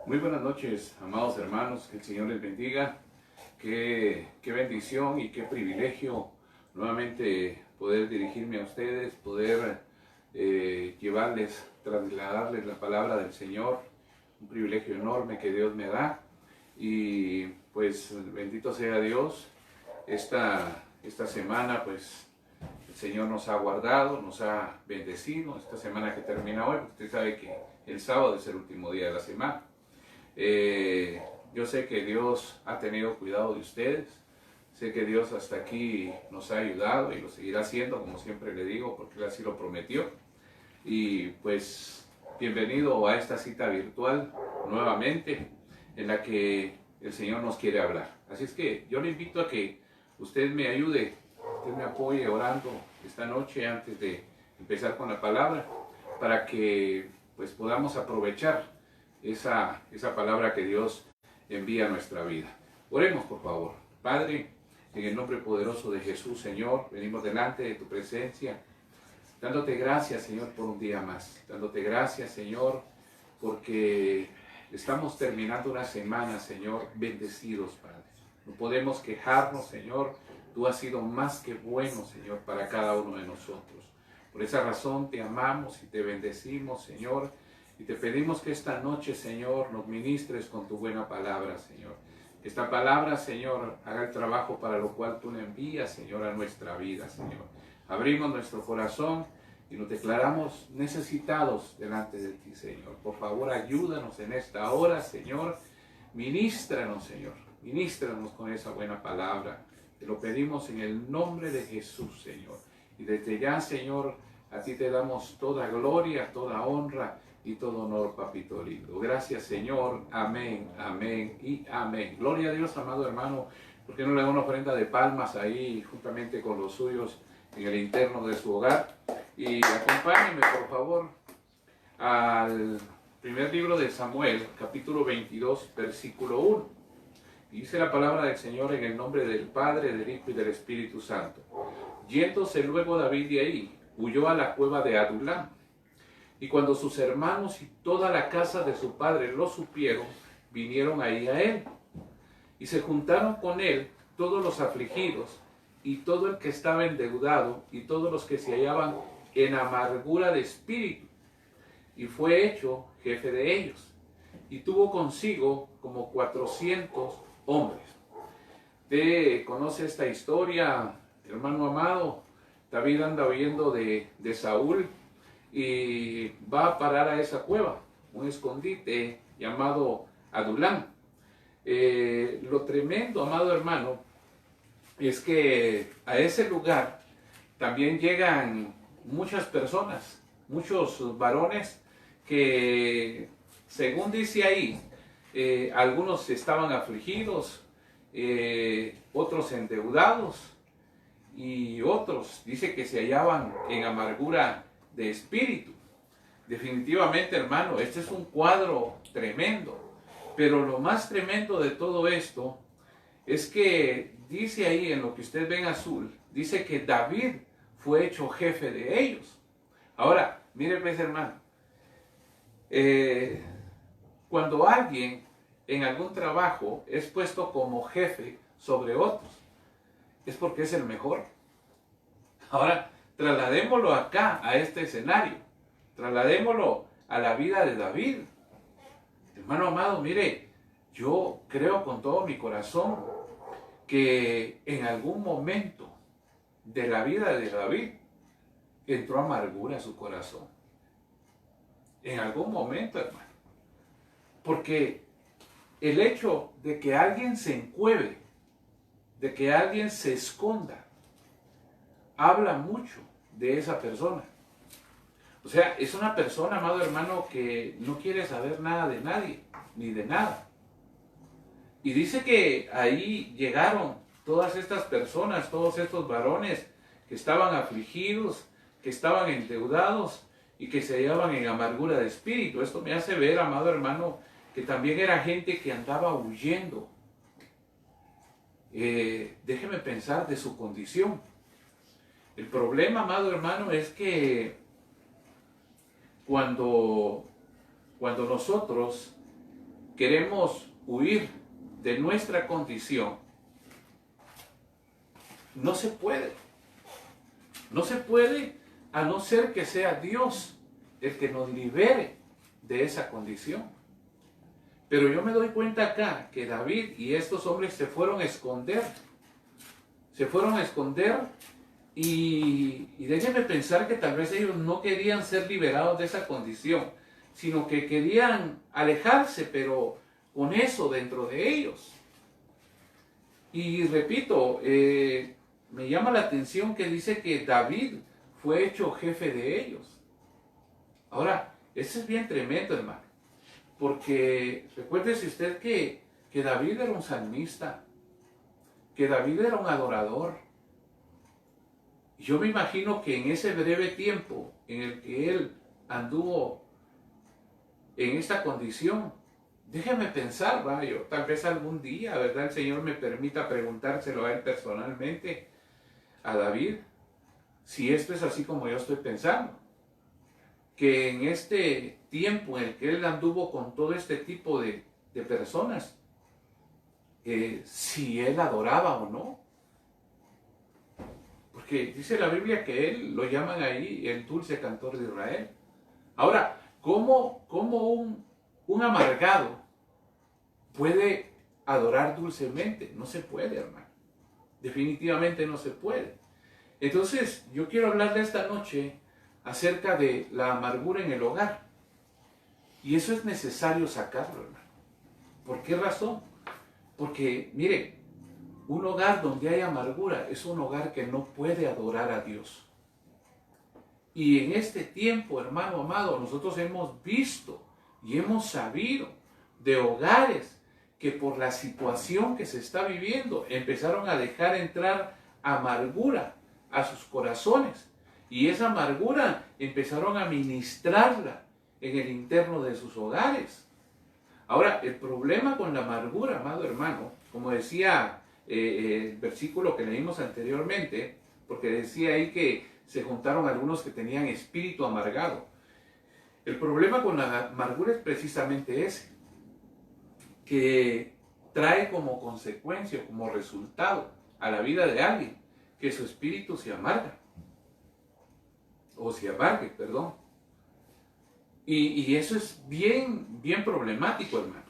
Muy buenas noches, amados hermanos, que el Señor les bendiga. Qué bendición y qué privilegio nuevamente poder dirigirme a ustedes, poder llevarles, trasladarles la palabra del Señor. Un privilegio enorme que Dios me da. Y pues bendito sea Dios. Esta semana pues el Señor nos ha guardado, nos ha bendecido. Esta semana que termina hoy, usted sabe que el sábado es el último día de la semana. Yo sé que Dios ha tenido cuidado de ustedes, sé que Dios hasta aquí nos ha ayudado y lo seguirá haciendo, como siempre le digo, porque Él así lo prometió. Y pues bienvenido a esta cita virtual nuevamente, en la que el Señor nos quiere hablar. Así es que yo le invito a que usted me ayude, usted me apoye orando esta noche antes de empezar con la palabra, para que pues podamos aprovechar esa palabra que Dios envía a nuestra vida. Oremos, por favor. Padre, en el nombre poderoso de Jesús, Señor, venimos delante de tu presencia, dándote gracias, Señor, por un día más. Dándote gracias, Señor, porque estamos terminando una semana, Señor, bendecidos, Padre. No podemos quejarnos, Señor. Tú has sido más que bueno, Señor, para cada uno de nosotros. Por esa razón te amamos y te bendecimos, Señor. Y te pedimos que esta noche, Señor, nos ministres con tu buena palabra, Señor. Esta palabra, Señor, haga el trabajo para lo cual tú le envías, Señor, a nuestra vida, Señor. Abrimos nuestro corazón y nos declaramos necesitados delante de ti, Señor. Por favor, ayúdanos en esta hora, Señor. Ministranos, Señor. Ministranos con esa buena palabra. Te lo pedimos en el nombre de Jesús, Señor. Y desde ya, Señor, a ti te damos toda gloria, toda honra y todo honor, papito lindo. Gracias, Señor. Amén, amén y amén. Gloria a Dios, amado hermano. ¿Por qué no le da una ofrenda de palmas ahí, juntamente con los suyos, en el interno de su hogar? Y acompáñenme, por favor, al primer libro de Samuel, capítulo 22, versículo 1. Y dice la palabra del Señor en el nombre del Padre, del Hijo y del Espíritu Santo. Yéndose luego David de ahí, huyó a la cueva de Adulam. Y cuando sus hermanos y toda la casa de su padre lo supieron, vinieron ahí a él. Y se juntaron con él todos los afligidos, y todo el que estaba endeudado, y todos los que se hallaban en amargura de espíritu. Y fue hecho jefe de ellos. Y tuvo consigo como 400 hombres. ¿Usted conoce esta historia, hermano amado? David anda huyendo de Saúl y va a parar a esa cueva, un escondite llamado Adulam. Lo tremendo, amado hermano, es que a ese lugar también llegan muchas personas, muchos varones que, según dice ahí, algunos estaban afligidos, otros endeudados, y otros dice que se hallaban en amargura de espíritu. Definitivamente, hermano, este es un cuadro tremendo. Pero lo más tremendo de todo esto es que dice ahí, en lo que usted ve en azul, dice que David fue hecho jefe de ellos. Ahora, mire pues, hermano, cuando alguien en algún trabajo es puesto como jefe sobre otros, es porque es el mejor. Ahora, trasladémoslo acá, a este escenario. Trasladémoslo a la vida de David. Hermano amado, mire, yo creo con todo mi corazón que en algún momento de la vida de David entró amargura a su corazón. En algún momento, hermano. Porque el hecho de que alguien se encueve, de que alguien se esconda, habla mucho de esa persona. O sea, es una persona, amado hermano, que no quiere saber nada de nadie, ni de nada. Y dice que ahí llegaron todas estas personas, todos estos varones que estaban afligidos, que estaban endeudados y que se hallaban en amargura de espíritu. Esto me hace ver, amado hermano, que también era gente que andaba huyendo. Déjeme pensar de su condición. El problema, amado hermano, es que cuando nosotros queremos huir de nuestra condición, no se puede. No se puede a no ser que sea Dios el que nos libere de esa condición. Pero yo me doy cuenta acá que David y estos hombres se fueron a esconder. Se fueron a esconder y déjenme pensar que tal vez ellos no querían ser liberados de esa condición, sino que querían alejarse, pero con eso dentro de ellos. Y repito, me llama la atención que dice que David fue hecho jefe de ellos. Ahora, eso es bien tremendo, hermano. Porque recuérdese usted que David era un salmista, que David era un adorador. Yo me imagino que en ese breve tiempo en el que él anduvo en esta condición, déjeme pensar, yo tal vez algún día, ¿verdad? El Señor me permita preguntárselo a él personalmente, a David, si esto es así como yo estoy pensando. Que en este tiempo en el que él anduvo con todo este tipo de personas, si él adoraba o no. Porque dice la Biblia que él lo llaman ahí el dulce cantor de Israel. Ahora, ¿cómo un amargado puede adorar dulcemente? No se puede, hermano. Definitivamente no se puede. Entonces, yo quiero hablarle esta noche acerca de la amargura en el hogar. Y eso es necesario sacarlo, hermano. ¿Por qué razón? Porque, mire, un hogar donde hay amargura es un hogar que no puede adorar a Dios. Y en este tiempo, hermano amado, nosotros hemos visto y hemos sabido de hogares que por la situación que se está viviendo empezaron a dejar entrar amargura a sus corazones. Y esa amargura empezaron a ministrarla en el interno de sus hogares. Ahora, el problema con la amargura, amado hermano, como decía el versículo que leímos anteriormente, porque decía ahí que se juntaron algunos que tenían espíritu amargado. El problema con la amargura es precisamente ese, que trae como consecuencia, como resultado a la vida de alguien, que su espíritu se amarga. O se amargue, perdón. Y eso es bien problemático, hermano.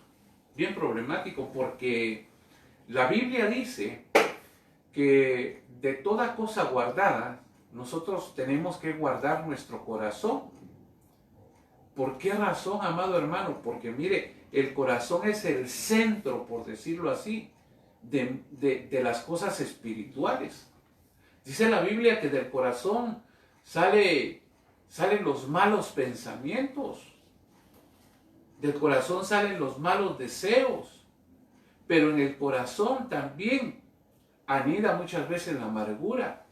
Bien problemático porque la Biblia dice que de toda cosa guardada, nosotros tenemos que guardar nuestro corazón. ¿Por qué razón, amado hermano? Porque mire, el corazón es el centro, por decirlo así, de las cosas espirituales. Dice la Biblia que del corazón salen los malos pensamientos, del corazón salen los malos deseos, pero en el corazón también anida muchas veces la amargura.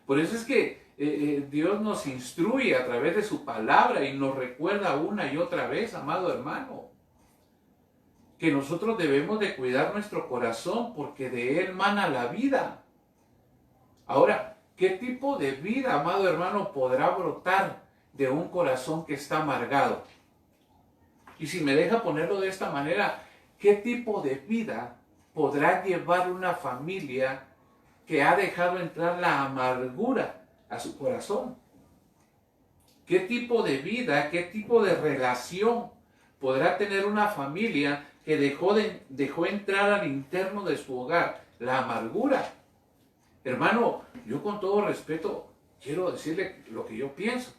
Por eso es que Dios nos instruye a través de su palabra y nos recuerda una y otra vez, amado hermano, que nosotros debemos de cuidar nuestro corazón porque de él mana la vida. Ahora, ¿qué tipo de vida, amado hermano, podrá brotar de un corazón que está amargado? Y si me deja ponerlo de esta manera, ¿qué tipo de vida podrá llevar una familia que ha dejado entrar la amargura a su corazón? ¿Qué tipo de vida, qué tipo de relación podrá tener una familia que dejó entrar al interno de su hogar la amargura? Hermano, yo con todo respeto quiero decirle lo que yo pienso.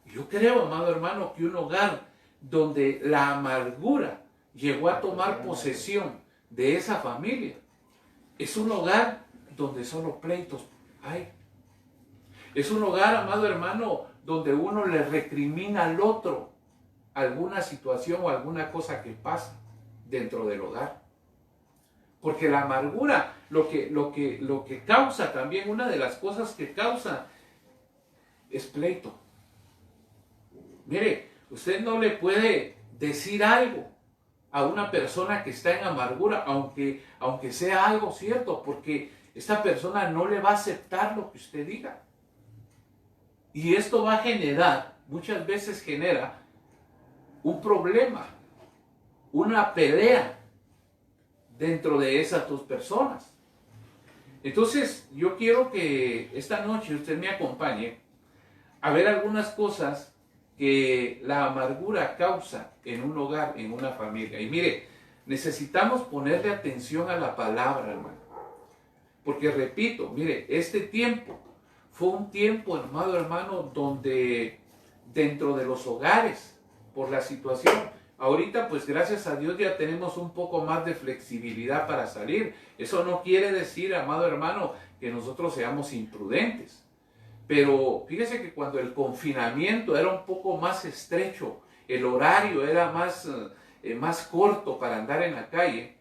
Yo creo, amado hermano, que un hogar donde la amargura llegó a tomar posesión de esa familia es un hogar donde solo pleitos hay. Es un hogar, amado hermano, donde uno le recrimina al otro alguna situación o alguna cosa que pasa dentro del hogar. Porque la amargura, lo que causa también, una de las cosas que causa es pleito. Mire, usted no le puede decir algo a una persona que está en amargura, aunque sea algo cierto, porque esta persona no le va a aceptar lo que usted diga. Y esto va a generar, muchas veces genera un problema. una pelea dentro de esas dos personas. Entonces, yo quiero que esta noche usted me acompañe a ver algunas cosas que la amargura causa en un hogar, en una familia. Y mire, necesitamos ponerle atención a la palabra, hermano. Porque repito, mire, este tiempo fue un tiempo, amado hermano, donde dentro de los hogares, por la situación, ahorita pues gracias a Dios ya tenemos un poco más de flexibilidad para salir. Eso no quiere decir, amado hermano, que nosotros seamos imprudentes. Pero fíjese que cuando el confinamiento era un poco más estrecho, el horario era más corto para andar en la calle,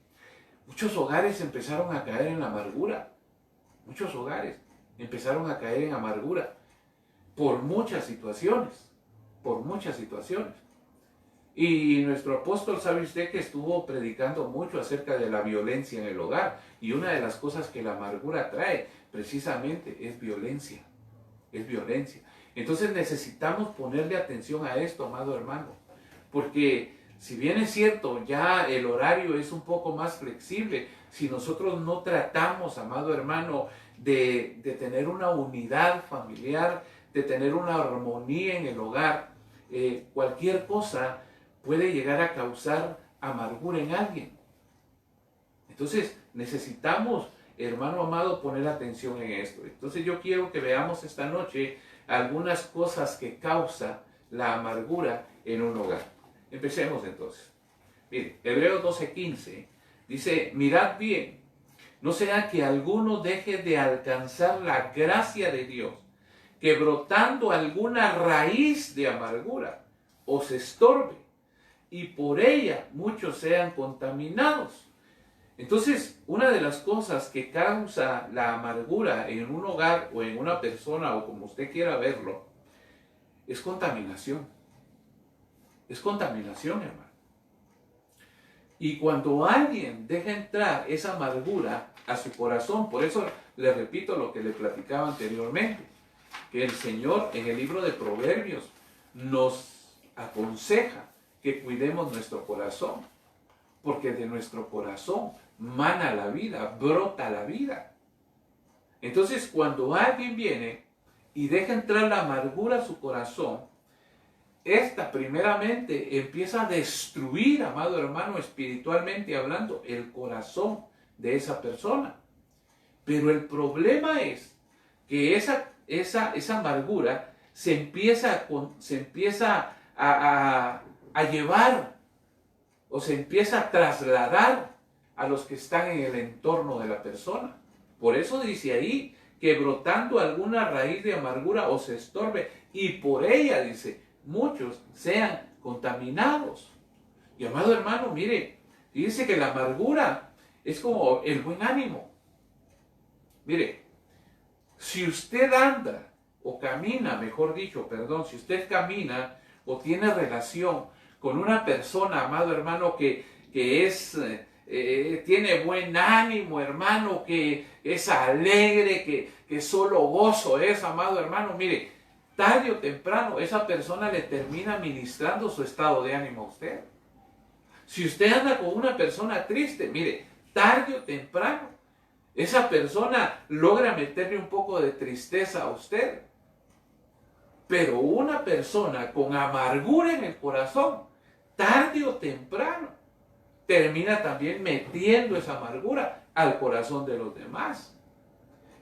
muchos hogares empezaron a caer en la amargura. Muchos hogares empezaron a caer en amargura por muchas situaciones, por muchas situaciones. Y nuestro apóstol, sabe usted que estuvo predicando mucho acerca de la violencia en el hogar. Y una de las cosas que la amargura trae precisamente es violencia. Es violencia. Entonces necesitamos ponerle atención a esto, amado hermano. Porque si bien es cierto, ya el horario es un poco más flexible, si nosotros no tratamos, amado hermano, de tener una unidad familiar, de tener una armonía en el hogar, cualquier cosa puede llegar a causar amargura en alguien. Entonces necesitamos, hermano amado, poner atención en esto. Entonces yo quiero que veamos esta noche algunas cosas que causa la amargura en un hogar. Empecemos entonces. Mire, Hebreos 12:15 dice, mirad bien, no sea que alguno deje de alcanzar la gracia de Dios, que brotando alguna raíz de amargura os estorbe, y por ella muchos sean contaminados. Entonces, una de las cosas que causa la amargura en un hogar o en una persona o como usted quiera verlo, es contaminación. Es contaminación, hermano. Y cuando alguien deja entrar esa amargura a su corazón, por eso le repito lo que le platicaba anteriormente, que el Señor en el libro de Proverbios nos aconseja que cuidemos nuestro corazón, porque de nuestro corazón mana la vida, brota la vida. Entonces, cuando alguien viene y deja entrar la amargura a su corazón, esta primeramente empieza a destruir, amado hermano, espiritualmente hablando, el corazón de esa persona. Pero el problema es que esa amargura se empieza a llevar o se empieza a trasladar a los que están en el entorno de la persona. Por eso dice ahí que brotando alguna raíz de amargura os estorbe y por ella, dice, muchos sean contaminados. Y amado hermano, mire, dice que la amargura es como el buen ánimo. Mire, si usted anda o camina, mejor dicho, perdón, si usted camina o tiene relación con una persona, amado hermano, que tiene buen ánimo, hermano, que es alegre, que solo gozo es, amado hermano, mire, tarde o temprano esa persona le termina ministrando su estado de ánimo a usted. Si usted anda con una persona triste, mire, tarde o temprano esa persona logra meterle un poco de tristeza a usted. Pero una persona con amargura en el corazón, tarde o temprano, termina también metiendo esa amargura al corazón de los demás.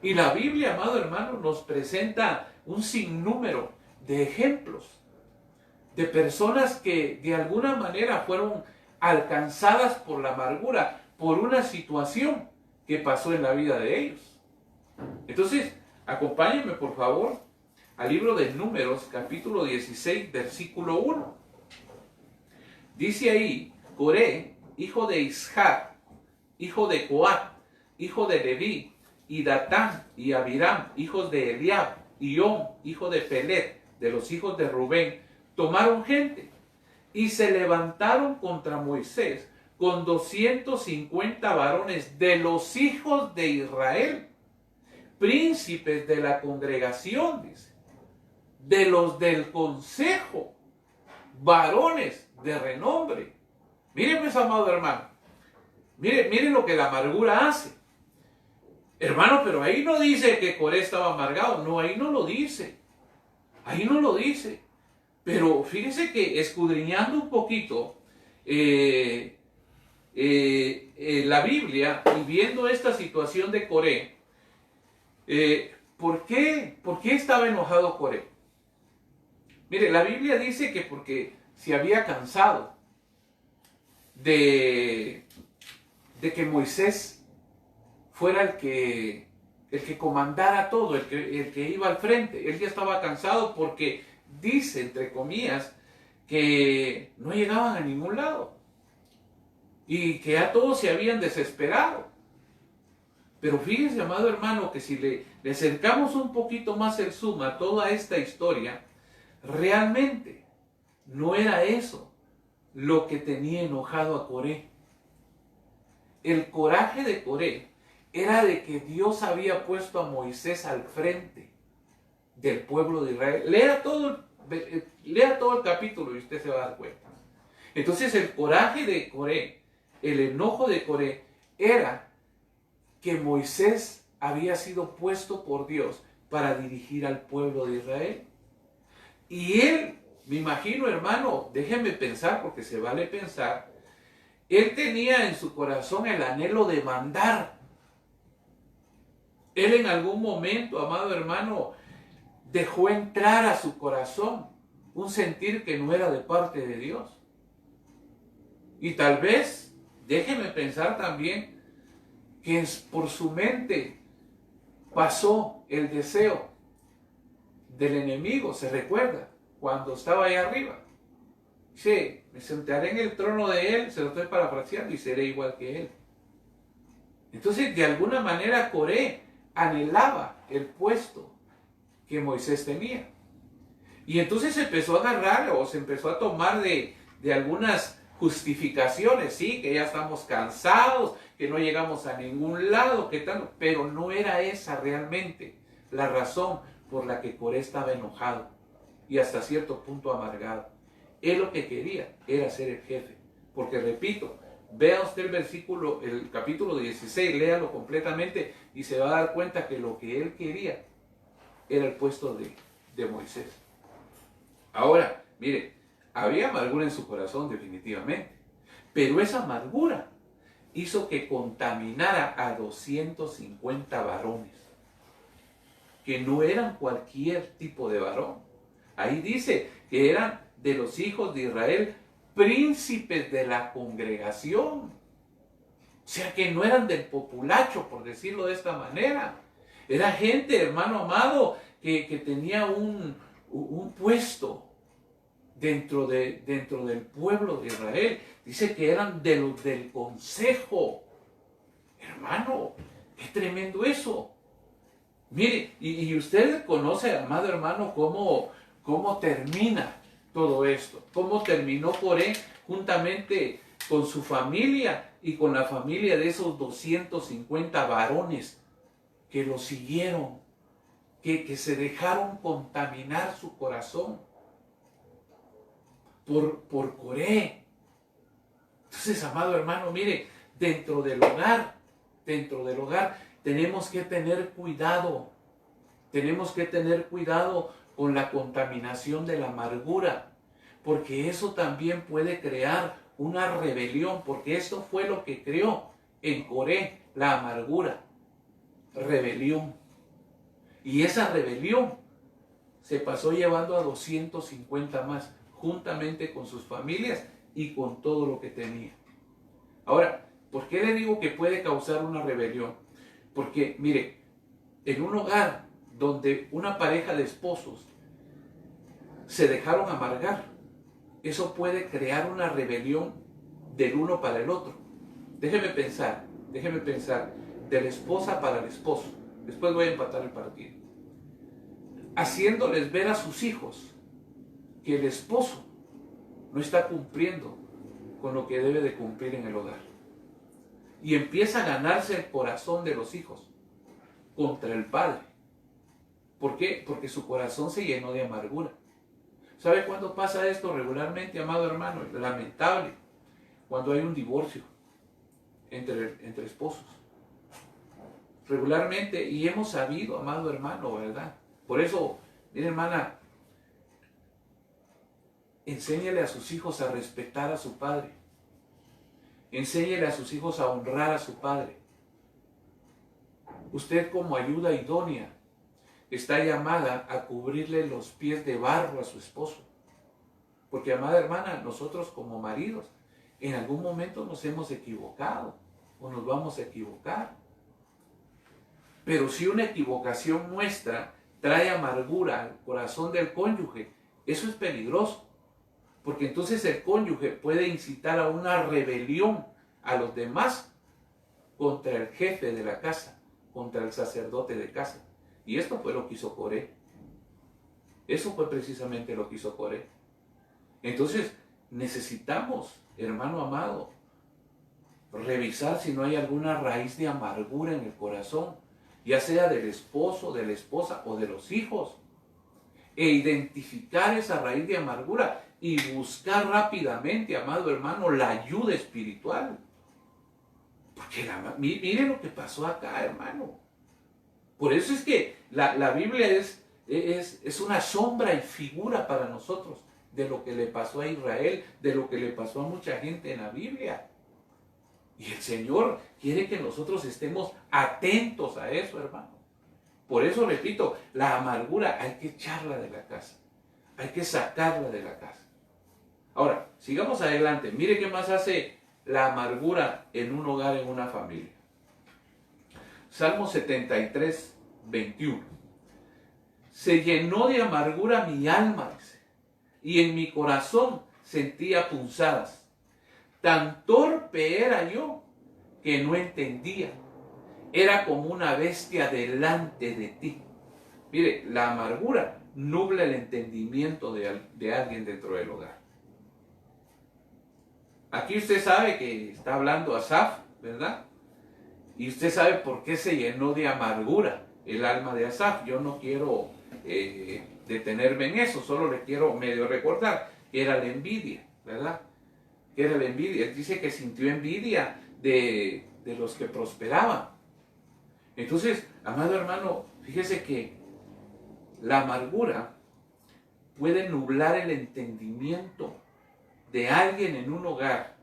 Y la Biblia, amado hermano, nos presenta un sinnúmero de ejemplos de personas que de alguna manera fueron alcanzadas por la amargura, por una situación que pasó en la vida de ellos. Entonces, acompáñenme por favor al libro de Números, capítulo 16, versículo 1. Dice ahí, Coré, hijo de Isjar, hijo de Coat, hijo de Leví, y Datán y Abiram, hijos de Eliab, y On, hijo de Pelet, de los hijos de Rubén, tomaron gente y se levantaron contra Moisés con 250 varones de los hijos de Israel, príncipes de la congregación, dice, de los del consejo, varones de renombre. Mire pues, amado hermano, mire lo que la amargura hace. Hermano, pero ahí no dice que Coré estaba amargado. No, ahí no lo dice. Ahí no lo dice. Pero fíjese que escudriñando un poquito la Biblia y viendo esta situación de Coré, ¿por qué estaba enojado Coré? Mire, la Biblia dice que porque se había cansado de que Moisés fuera el que comandara todo, el que iba al frente. Él ya estaba cansado porque dice, entre comillas, que no llegaban a ningún lado y que ya todos se habían desesperado. Pero fíjese, amado hermano, que si le acercamos un poquito más el zoom a toda esta historia, realmente no era eso lo que tenía enojado a Coré. El coraje de Coré era de que Dios había puesto a Moisés al frente del pueblo de Israel. Lea todo el capítulo y usted se va a dar cuenta. Entonces el coraje de Coré, el enojo de Coré, era que Moisés había sido puesto por Dios para dirigir al pueblo de Israel. Y él, me imagino, hermano, déjenme pensar porque se vale pensar, él tenía en su corazón el anhelo de mandar. Él en algún momento, amado hermano, dejó entrar a su corazón un sentir que no era de parte de Dios. Y tal vez, déjeme pensar también, que por su mente pasó el deseo del enemigo, se recuerda, cuando estaba ahí arriba. Dice, me sentaré en el trono de él, se lo estoy parafraseando, y seré igual que él. Entonces, de alguna manera, Coré anhelaba el puesto que Moisés tenía. Y entonces se empezó a agarrar o se empezó a tomar de algunas justificaciones, sí, que ya estamos cansados, que no llegamos a ningún lado, que tal, pero no era esa realmente la razón por la que Coré estaba enojado y hasta cierto punto amargado. Él lo que quería era ser el jefe, porque repito, vea usted el capítulo 16, léalo completamente y se va a dar cuenta que lo que él quería era el puesto de Moisés. Ahora, mire, había amargura en su corazón definitivamente, pero esa amargura hizo que contaminara a 250 varones, que no eran cualquier tipo de varón. Ahí dice que eran de los hijos de Israel, príncipes de la congregación. O sea que no eran del populacho, por decirlo de esta manera. Era gente, hermano amado, que tenía un puesto dentro del pueblo de Israel. Dice que eran de los del consejo. Hermano, qué tremendo eso. Mire, y usted conoce, amado hermano, cómo termina todo esto. Cómo terminó Coré juntamente con su familia y con la familia de esos 250 varones que lo siguieron, que se dejaron contaminar su corazón por Coré. Entonces, amado hermano, mire, dentro del hogar, tenemos que tener cuidado. Tenemos que tener cuidado con la contaminación de la amargura, porque eso también puede crear una rebelión, porque esto fue lo que creó en Coré la amargura, rebelión. Y esa rebelión se pasó llevando a 250 más, juntamente con sus familias y con todo lo que tenía. Ahora, ¿por qué le digo que puede causar una rebelión? Porque, mire, en un hogar donde una pareja de esposos se dejaron amargar, eso puede crear una rebelión del uno para el otro. Déjeme pensar, de la esposa para el esposo. Después voy a empatar el partido. Haciéndoles ver a sus hijos que el esposo no está cumpliendo con lo que debe de cumplir en el hogar. Y empieza a ganarse el corazón de los hijos contra el padre. ¿Por qué? Porque su corazón se llenó de amargura. ¿Sabe cuándo pasa esto regularmente, amado hermano? Lamentable. cuando hay un divorcio entre esposos. Regularmente, y hemos sabido, amado hermano, ¿verdad? Por eso, mire hermana, enséñale a sus hijos a respetar a su padre. Enséñale a sus hijos a honrar a su padre. Usted como ayuda idónea está llamada a cubrirle los pies de barro a su esposo. Porque, amada hermana, nosotros como maridos, en algún momento nos hemos equivocado o nos vamos a equivocar. Pero si una equivocación nuestra trae amargura al corazón del cónyuge, eso es peligroso. Porque entonces el cónyuge puede incitar a una rebelión a los demás contra el jefe de la casa, contra el sacerdote de casa. Y esto fue lo que hizo Coré. Eso fue precisamente lo que hizo Coré. Entonces necesitamos, hermano amado, revisar si no hay alguna raíz de amargura en el corazón, ya sea del esposo, de la esposa o de los hijos, e identificar esa raíz de amargura y buscar rápidamente, amado hermano, la ayuda espiritual. Porque mire lo que pasó acá, hermano. Por eso es que la Biblia es una sombra y figura para nosotros de lo que le pasó a Israel, de lo que le pasó a mucha gente en la Biblia. Y el Señor quiere que nosotros estemos atentos a eso, hermano. Por eso, repito, la amargura hay que echarla de la casa. Hay que sacarla de la casa. Ahora, sigamos adelante. Mire qué más hace la amargura en un hogar, en una familia. Salmo 73, 21. Se llenó de amargura mi alma, dice, y en mi corazón sentía punzadas. Tan torpe era yo que no entendía. Era como una bestia delante de ti. Mire, la amargura nubla el entendimiento de alguien dentro del hogar. Aquí usted sabe que está hablando Asaf, ¿verdad? Y usted sabe por qué se llenó de amargura el alma de Asaf. Yo no quiero detenerme en eso, solo le quiero medio recordar que era la envidia, ¿verdad? Que era la envidia. Él dice que sintió envidia de los que prosperaban. Entonces, amado hermano, fíjese que la amargura puede nublar el entendimiento de alguien en un hogar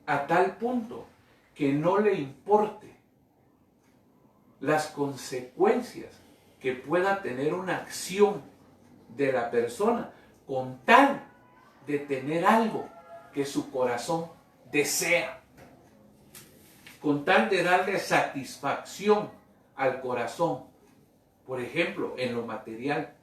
a tal punto que no le importe las consecuencias que pueda tener una acción de la persona con tal de tener algo que su corazón desea, con tal de darle satisfacción al corazón, por ejemplo, en lo material,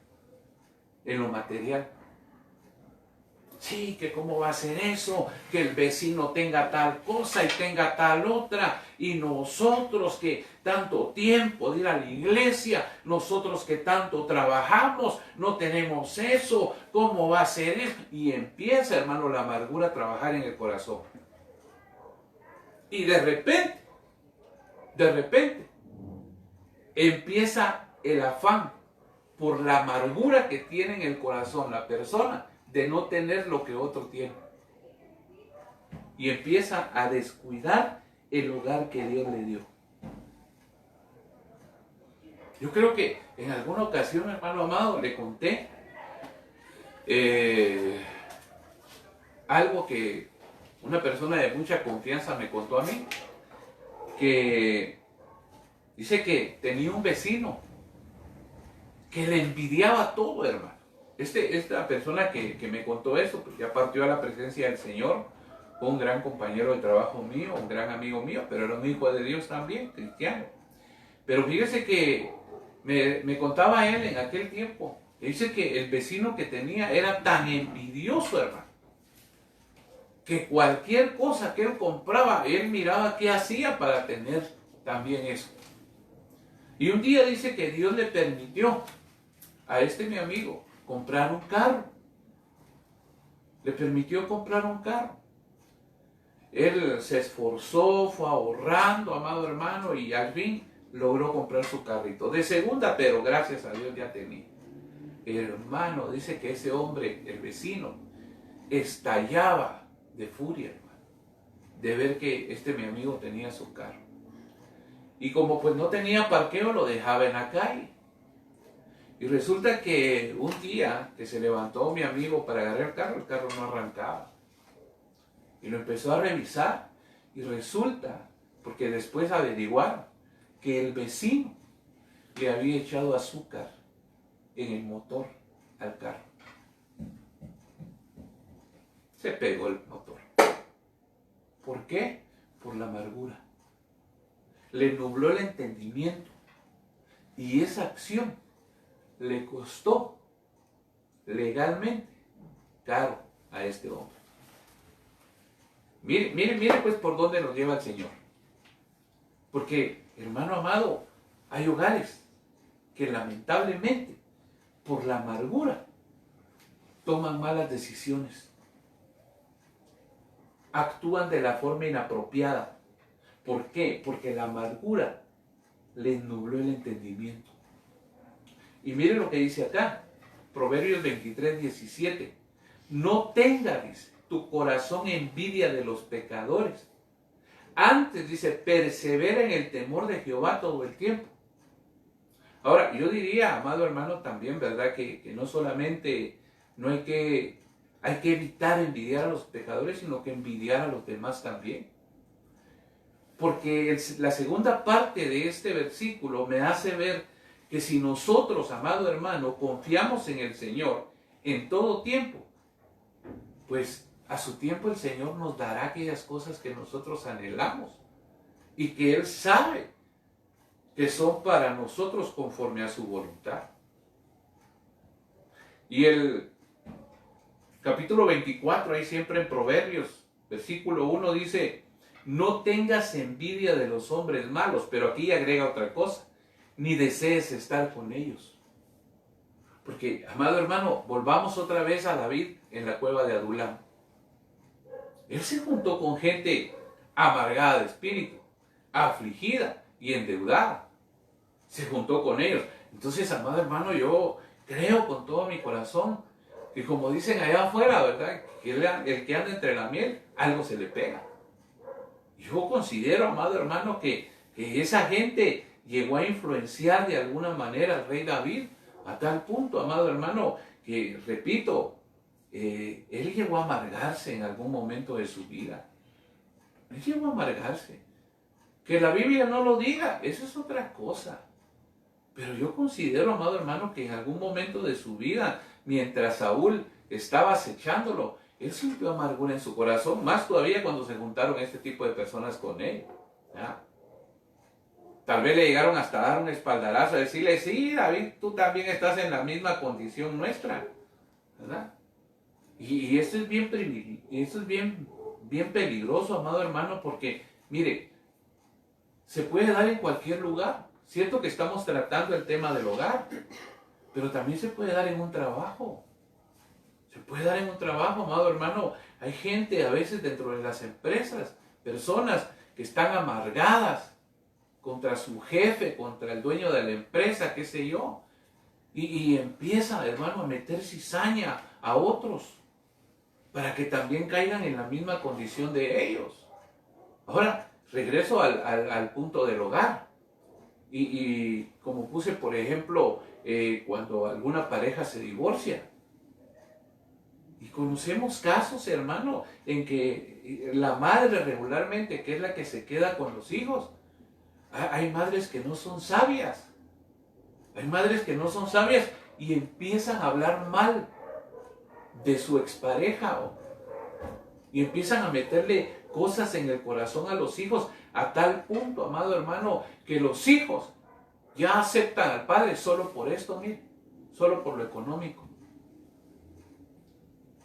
Sí, que cómo va a ser eso, que el vecino tenga tal cosa y tenga tal otra, y nosotros que tanto tiempo de ir a la iglesia, nosotros que tanto trabajamos, no tenemos eso, ¿cómo va a ser eso? Y empieza, hermano, la amargura a trabajar en el corazón. Y de repente, empieza el afán por la amargura que tiene en el corazón la persona de no tener lo que otro tiene. Y empieza a descuidar el hogar que Dios le dio. Yo creo que en alguna ocasión, hermano amado, le conté algo que una persona de mucha confianza me contó a mí, que dice que tenía un vecino que le envidiaba todo, hermano. Esta persona que me contó eso, pues ya partió a la presencia del Señor, fue un gran compañero de trabajo mío, un gran amigo mío, pero era un hijo de Dios también, cristiano. Pero fíjese que me contaba él en aquel tiempo, dice que el vecino que tenía era tan envidioso, hermano, que cualquier cosa que él compraba, él miraba qué hacía para tener también eso. Y un día dice que Dios le permitió a mi amigo comprar un carro. Le permitió comprar un carro. Él se esforzó, fue ahorrando, amado hermano, y al fin logró comprar su carrito. De segunda, pero gracias a Dios ya tenía. Hermano, dice que ese hombre, el vecino, estallaba de furia, hermano. de ver que mi amigo tenía su carro. Y como pues no tenía parqueo, lo dejaba en la calle. Y resulta que un día que se levantó mi amigo para agarrar el carro no arrancaba. Y lo empezó a revisar y resulta, porque después averiguaron, que el vecino le había echado azúcar en el motor al carro. Se pegó el motor. ¿Por qué? Por la amargura. Le nubló el entendimiento. Y esa acción le costó legalmente caro a este hombre. Mire pues por dónde nos lleva el Señor. Porque, hermano amado, hay hogares que lamentablemente, por la amargura, toman malas decisiones. Actúan de la forma inapropiada. ¿Por qué? Porque la amargura les nubló el entendimiento. Y mire lo que dice acá, Proverbios 23, 17. No tenga, dice, tu corazón envidia de los pecadores. Antes, dice, persevera en el temor de Jehová todo el tiempo. Ahora, yo diría, amado hermano, también, ¿verdad? Que no solamente hay que evitar envidiar a los pecadores, sino que envidiar a los demás también. Porque la segunda parte de este versículo me hace ver que si nosotros, amado hermano, confiamos en el Señor en todo tiempo, pues a su tiempo el Señor nos dará aquellas cosas que nosotros anhelamos y que Él sabe que son para nosotros conforme a su voluntad. Y el capítulo 24, ahí siempre en Proverbios, versículo 1 dice, no tengas envidia de los hombres malos, pero aquí agrega otra cosa, ni desees estar con ellos. Porque, amado hermano, volvamos otra vez a David en la cueva de Adulam. Él se juntó con gente amargada de espíritu, afligida y endeudada. Se juntó con ellos. Entonces, amado hermano, yo creo con todo mi corazón que como dicen allá afuera, ¿verdad? Que el que anda entre la miel, algo se le pega. Yo considero, amado hermano, que esa gente llegó a influenciar de alguna manera al rey David, a tal punto, amado hermano, que, repito, él llegó a amargarse en algún momento de su vida. Él llegó a amargarse. Que la Biblia no lo diga, eso es otra cosa. Pero yo considero, amado hermano, que en algún momento de su vida, mientras Saúl estaba acechándolo, él sintió amargura en su corazón, más todavía cuando se juntaron este tipo de personas con él. ¿Ya? Tal vez le llegaron hasta dar un espaldarazo, a decirle, sí, David, tú también estás en la misma condición nuestra, ¿verdad? Y esto es bien peligroso, amado hermano, porque, mire, se puede dar en cualquier lugar. Cierto que estamos tratando el tema del hogar, pero también se puede dar en un trabajo. Se puede dar en un trabajo, amado hermano. Hay gente a veces dentro de las empresas, personas que están amargadas contra su jefe, contra el dueño de la empresa, qué sé yo. Y empieza, hermano, a meter cizaña a otros para que también caigan en la misma condición de ellos. Ahora, regreso al punto del hogar. Y como puse, por ejemplo, cuando alguna pareja se divorcia. Y conocemos casos, hermano, en que la madre regularmente, que es la que se queda con los hijos, hay madres que no son sabias. Hay madres que no son sabias y empiezan a hablar mal de su expareja y empiezan a meterle cosas en el corazón a los hijos a tal punto, amado hermano, que los hijos ya aceptan al padre solo por esto, mire, solo por lo económico.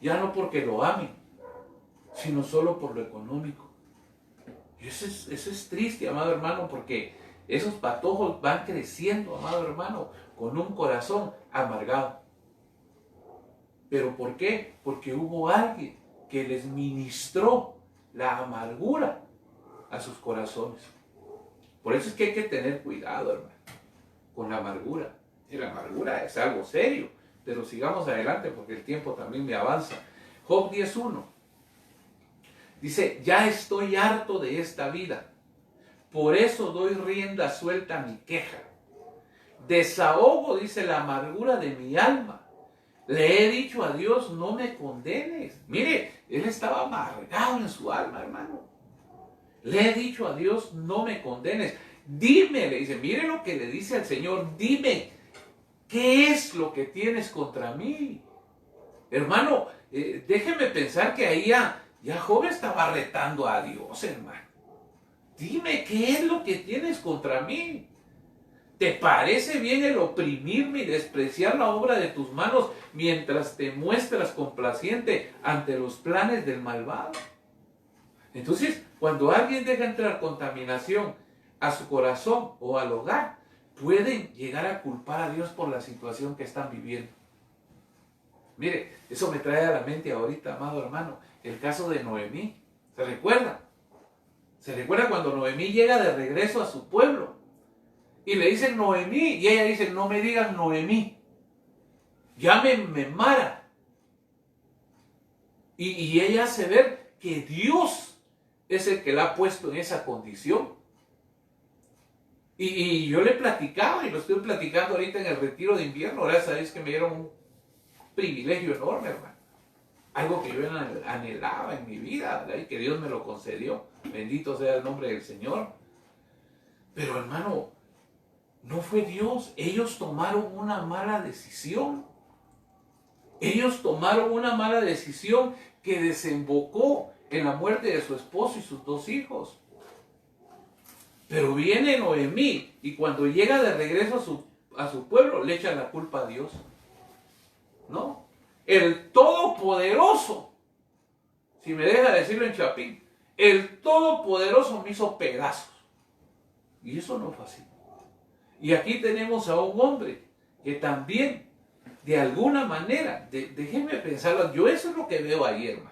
Ya no porque lo amen, sino solo por lo económico. Y eso es triste, amado hermano, porque esos patojos van creciendo, amado hermano, con un corazón amargado. ¿Pero por qué? Porque hubo alguien que les ministró la amargura a sus corazones. Por eso es que hay que tener cuidado, hermano, con la amargura. Y la amargura es algo serio. Pero sigamos adelante porque el tiempo también me avanza. Job 10.1. Dice, ya estoy harto de esta vida. Por eso doy rienda suelta a mi queja. Desahogo, dice, la amargura de mi alma. Le he dicho a Dios, no me condenes. Mire, él estaba amargado en su alma, hermano. Le he dicho a Dios, no me condenes. Dime, le dice, mire lo que le dice al Señor, dime, ¿qué es lo que tienes contra mí? Hermano, déjeme pensar que ahí ya Job estaba retando a Dios, hermano. Dime, ¿qué es lo que tienes contra mí? ¿Te parece bien el oprimirme y despreciar la obra de tus manos mientras te muestras complaciente ante los planes del malvado? Entonces, cuando alguien deja entrar contaminación a su corazón o al hogar, pueden llegar a culpar a Dios por la situación que están viviendo. Mire, eso me trae a la mente ahorita, amado hermano, el caso de Noemí. ¿Se recuerda? ¿Se recuerda cuando Noemí llega de regreso a su pueblo? Y le dicen Noemí, y ella dice, no me digan Noemí, llámenme Mara. Y ella hace ver que Dios es el que la ha puesto en esa condición. Y yo le platicaba, y lo estoy platicando ahorita en el retiro de invierno, gracias a Dios que me dieron un privilegio enorme, hermano. Algo que yo anhelaba en mi vida, ¿verdad? Y que Dios me lo concedió. Bendito sea el nombre del Señor. Pero hermano, no fue Dios. Ellos tomaron una mala decisión. Ellos tomaron una mala decisión que desembocó en la muerte de su esposo y sus 2 hijos. Pero viene Noemí y cuando llega de regreso a su pueblo le echa la culpa a Dios. No. El Todopoderoso, si me deja decirlo en Chapín, el Todopoderoso me hizo pedazos. Y eso no fue así. Y aquí tenemos a un hombre que también, de alguna manera, déjenme pensarlo, yo eso es lo que veo ahí, hermano.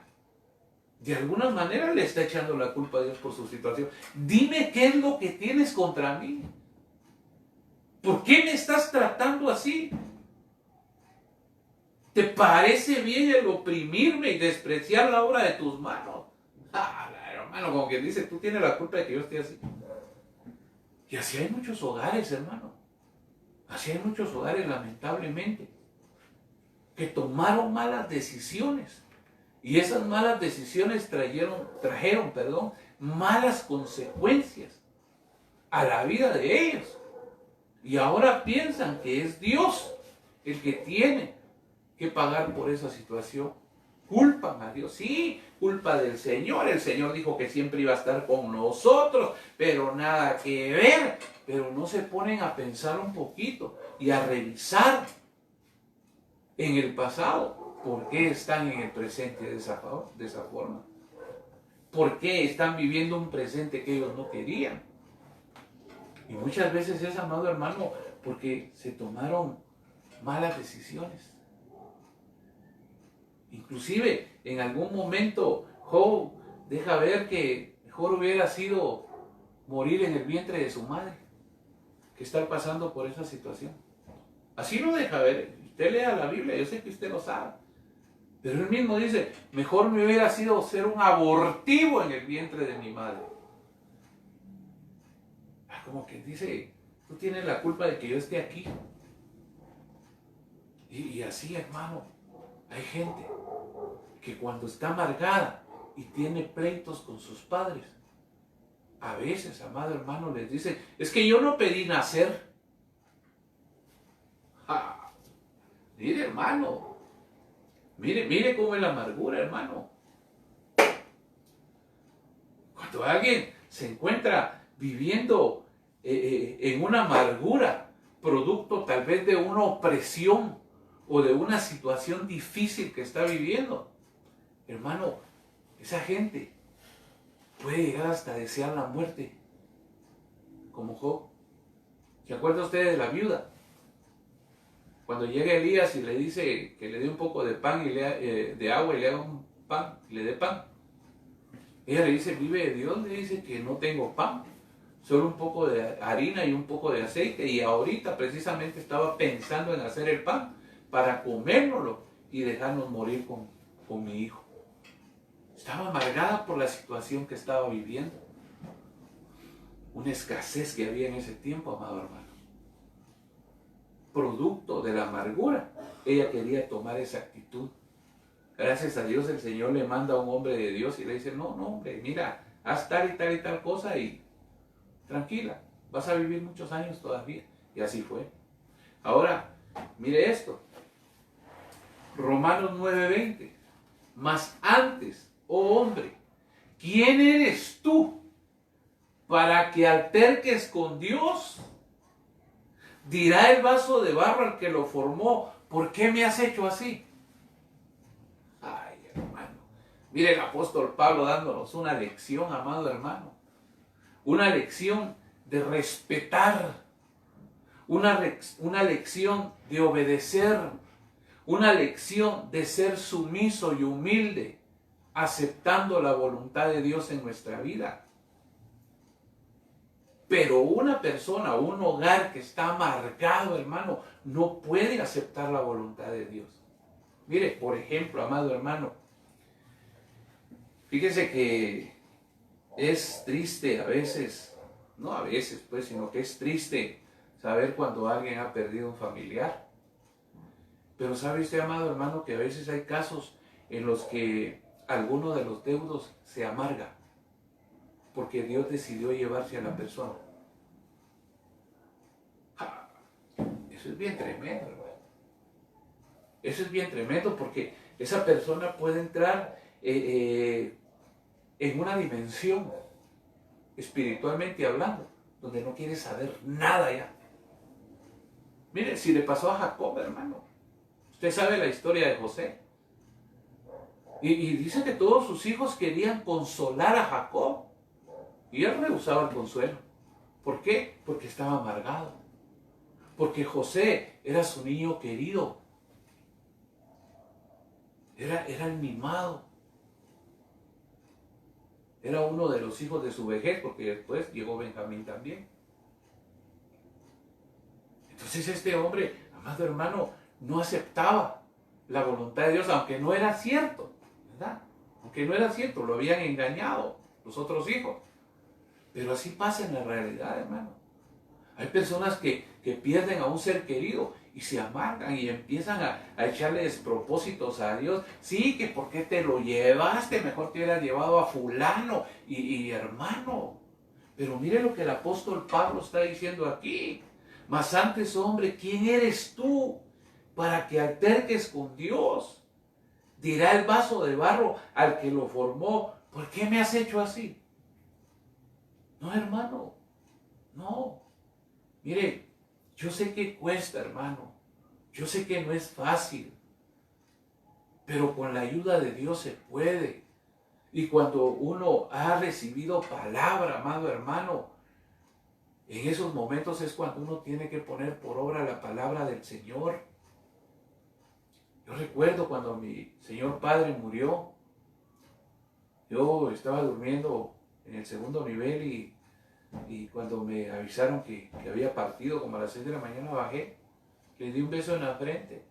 De alguna manera le está echando la culpa a Dios por su situación. Dime qué es lo que tienes contra mí. ¿Por qué me estás tratando así? ¿Te parece bien el oprimirme y despreciar la obra de tus manos? Hermano, como quien dice, tú tienes la culpa de que yo esté así. Y así hay muchos hogares, hermano. Así hay muchos hogares, lamentablemente, que tomaron malas decisiones. Y esas malas decisiones trajeron, malas consecuencias a la vida de ellos. Y ahora piensan que es Dios el que tiene que pagar por esa situación. Culpan a Dios, sí, culpa del Señor. El Señor dijo que siempre iba a estar con nosotros, pero nada que ver. Pero no se ponen a pensar un poquito y a revisar en el pasado. ¿Por qué están en el presente de esa forma? ¿Por qué están viviendo un presente que ellos no querían? Y muchas veces es, amado hermano, porque se tomaron malas decisiones. Inclusive, en algún momento, Job deja ver que mejor hubiera sido morir en el vientre de su madre que estar pasando por esa situación. Así lo deja ver. Usted lea la Biblia, yo sé que usted lo sabe. Pero él mismo dice, mejor me hubiera sido ser un abortivo en el vientre de mi madre. Como que dice, tú tienes la culpa de que yo esté aquí. Y así, hermano, hay gente que cuando está amargada y tiene pleitos con sus padres, a veces, amado hermano, les dice, es que yo no pedí nacer. Mire, hermano, mire cómo es la amargura, hermano. Cuando alguien se encuentra viviendo en una amargura, producto tal vez de una opresión o de una situación difícil que está viviendo, hermano, esa gente puede llegar hasta desear la muerte, como Job. ¿Se acuerda usted de la viuda? Cuando llega Elías y le dice que le dé un poco de pan y de agua y le haga un pan y le dé pan, ella le dice, vive de Dios, le dice que no tengo pan, solo un poco de harina y un poco de aceite, y ahorita precisamente estaba pensando en hacer el pan para comérnoslo y dejarnos morir con mi hijo. Estaba amargada por la situación que estaba viviendo. Una escasez que había en ese tiempo, amado hermano. Producto de la amargura, ella quería tomar esa actitud. Gracias a Dios el Señor le manda a un hombre de Dios y le dice, no, hombre, mira, haz tal y tal cosa y tranquila, vas a vivir muchos años todavía. Y así fue. Ahora, mire esto. Romanos 9:20. Mas antes, oh hombre, ¿quién eres tú para que alterques con Dios? Dirá el vaso de barro al que lo formó, ¿por qué me has hecho así? Ay, hermano. Mire el apóstol Pablo dándonos una lección, amado hermano. Una lección de respetar. Una lección de obedecer. Una lección de ser sumiso y humilde, aceptando la voluntad de Dios en nuestra vida. Pero una persona, un hogar que está amargado, hermano, no puede aceptar la voluntad de Dios. Mire, por ejemplo, amado hermano, fíjese que es triste a veces, no a veces pues, sino que es triste saber cuando alguien ha perdido un familiar. Pero sabe usted, amado hermano, que a veces hay casos en los que alguno de los deudos se amarga porque Dios decidió llevarse a la persona. Eso es bien tremendo, hermano. Eso es bien tremendo porque esa persona puede entrar en una dimensión, espiritualmente hablando, donde no quiere saber nada ya. Mire, si le pasó a Jacob, hermano. Usted sabe la historia de José. Y dice que todos sus hijos querían consolar a Jacob. Y él rehusaba el consuelo. ¿Por qué? Porque estaba amargado. Porque José era su niño querido. Era el mimado. Era uno de los hijos de su vejez, porque después llegó Benjamín también. Entonces este hombre, amado hermano, no aceptaba la voluntad de Dios, aunque no era cierto, ¿verdad? Aunque no era cierto, lo habían engañado los otros hijos. Pero así pasa en la realidad, hermano. Hay personas que pierden a un ser querido y se amargan y empiezan a echarle despropósitos a Dios. Sí, que ¿por qué te lo llevaste? Mejor te hubieras llevado a fulano y hermano. Pero mire lo que el apóstol Pablo está diciendo aquí. Mas antes, hombre, ¿quién eres tú para que alterques con Dios? Dirá el vaso de barro al que lo formó, ¿por qué me has hecho así? No, hermano, no. Mire, yo sé que cuesta, hermano. Yo sé que no es fácil. Pero con la ayuda de Dios se puede. Y cuando uno ha recibido palabra, amado hermano, en esos momentos es cuando uno tiene que poner por obra la palabra del Señor. Yo recuerdo cuando mi señor padre murió, yo estaba durmiendo en el segundo nivel y cuando me avisaron que había partido, como a las 6 de la mañana bajé, le di un beso en la frente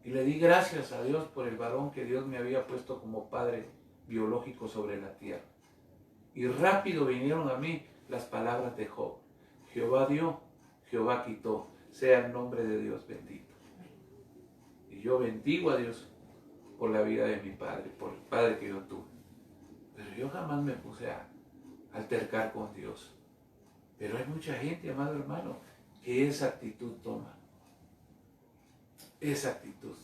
y le di gracias a Dios por el varón que Dios me había puesto como padre biológico sobre la tierra. Y rápido vinieron a mí las palabras de Job. Jehová dio, Jehová quitó, sea el nombre de Dios bendito. Y yo bendigo a Dios por la vida de mi padre, por el padre que yo tuve. Pero yo jamás me puse a altercar con Dios. Pero hay mucha gente, amado hermano, que esa actitud toma. Esa actitud.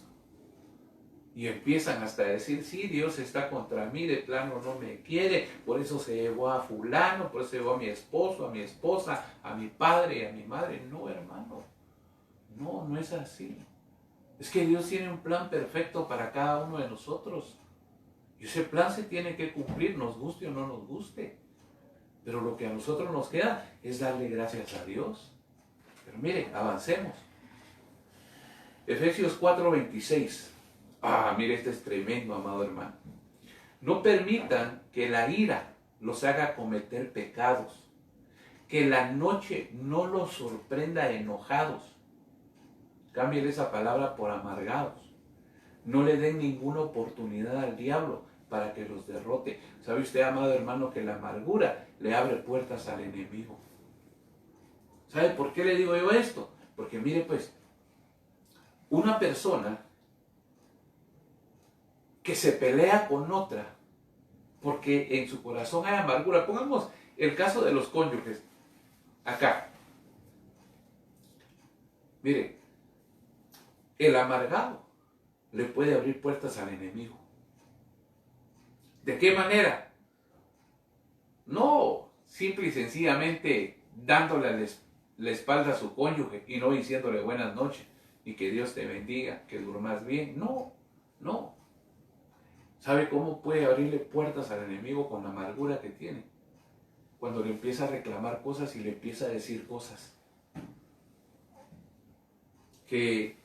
Y empiezan hasta a decir, sí, Dios está contra mí, de plano no me quiere, por eso se llevó a fulano, por eso se llevó a mi esposo, a mi esposa, a mi padre y a mi madre. No, hermano, no es así. Es que Dios tiene un plan perfecto para cada uno de nosotros. Y ese plan se tiene que cumplir, nos guste o no nos guste. Pero lo que a nosotros nos queda es darle gracias a Dios. Pero mire, avancemos. Efesios 4:26. Mire, este es tremendo, amado hermano. No permitan que la ira los haga cometer pecados. Que la noche no los sorprenda enojados. Cámbiale esa palabra por amargados. No le den ninguna oportunidad al diablo para que los derrote. ¿Sabe usted, amado hermano, que la amargura le abre puertas al enemigo? ¿Sabe por qué le digo yo esto? Porque mire pues, una persona que se pelea con otra porque en su corazón hay amargura. Pongamos el caso de los cónyuges acá. Mire, el amargado le puede abrir puertas al enemigo. ¿De qué manera? No simple y sencillamente dándole la espalda a su cónyuge y no diciéndole buenas noches y que Dios te bendiga, que durmas bien. No, no. ¿Sabe cómo puede abrirle puertas al enemigo con la amargura que tiene? Cuando le empieza a reclamar cosas y le empieza a decir cosas que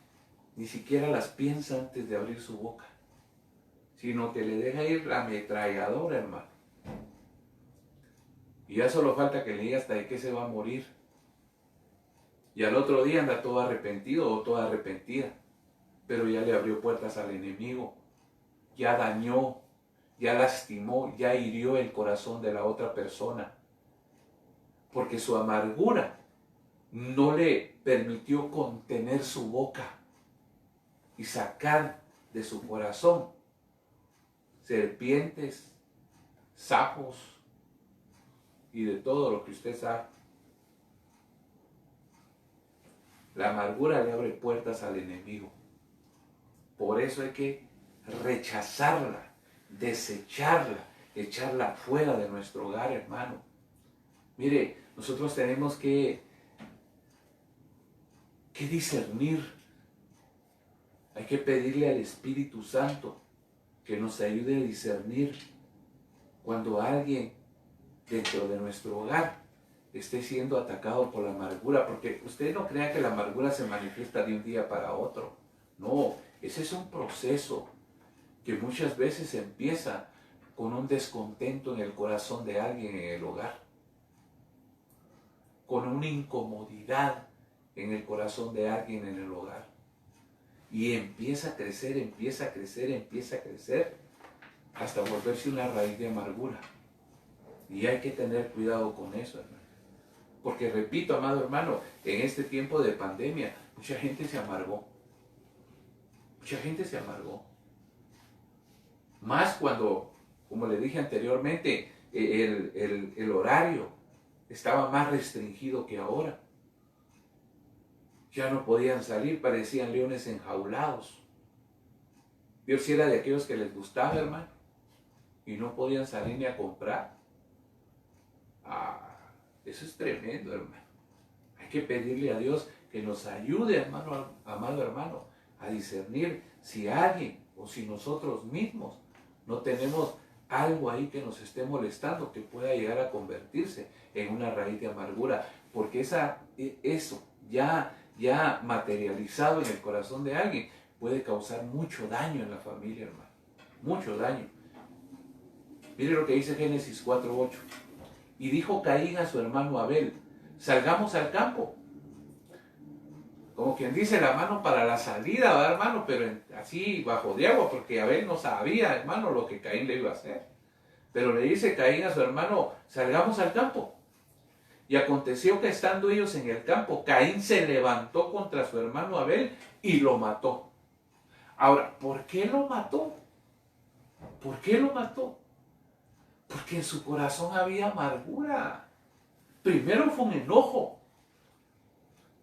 ni siquiera las piensa antes de abrir su boca, sino que le deja ir la ametralladora, hermano. Y ya solo falta que le diga hasta de qué se va a morir. Y al otro día anda todo arrepentido o toda arrepentida, pero ya le abrió puertas al enemigo, ya dañó, ya lastimó, ya hirió el corazón de la otra persona, porque su amargura no le permitió contener su boca y sacar de su corazón serpientes, sapos y de todo lo que usted sabe. La amargura le abre puertas al enemigo. Por eso hay que rechazarla, desecharla, echarla fuera de nuestro hogar, hermano. Mire, nosotros tenemos que discernir. Hay que pedirle al Espíritu Santo que nos ayude a discernir cuando alguien dentro de nuestro hogar esté siendo atacado por la amargura, porque usted no crea que la amargura se manifiesta de un día para otro. No, ese es un proceso que muchas veces empieza con un descontento en el corazón de alguien en el hogar, con una incomodidad en el corazón de alguien en el hogar. Y empieza a crecer, empieza a crecer, empieza a crecer, hasta volverse una raíz de amargura. Y hay que tener cuidado con eso, hermano. Porque repito, amado hermano, en este tiempo de pandemia, mucha gente se amargó. Mucha gente se amargó. Más cuando, como le dije anteriormente, el horario estaba más restringido que ahora. Ya no podían salir, parecían leones enjaulados. Yo sí era de aquellos que les gustaba, hermano, y no podían salir ni a comprar. Eso es tremendo, hermano. Hay que pedirle a Dios que nos ayude, hermano, amado hermano, a discernir si alguien o si nosotros mismos no tenemos algo ahí que nos esté molestando, que pueda llegar a convertirse en una raíz de amargura, porque eso ya materializado en el corazón de alguien puede causar mucho daño en la familia, hermano, mucho daño. Mire lo que dice Génesis 4:8. Y dijo Caín a su hermano Abel, salgamos al campo. Como quien dice, la mano para la salida, ¿verdad, hermano? Pero así bajo de agua, porque Abel no sabía, hermano, lo que Caín le iba a hacer. Pero le dice Caín a su hermano, salgamos al campo. Y aconteció que estando ellos en el campo, Caín se levantó contra su hermano Abel y lo mató. Ahora, ¿por qué lo mató? ¿Por qué lo mató? Porque en su corazón había amargura. Primero fue un enojo.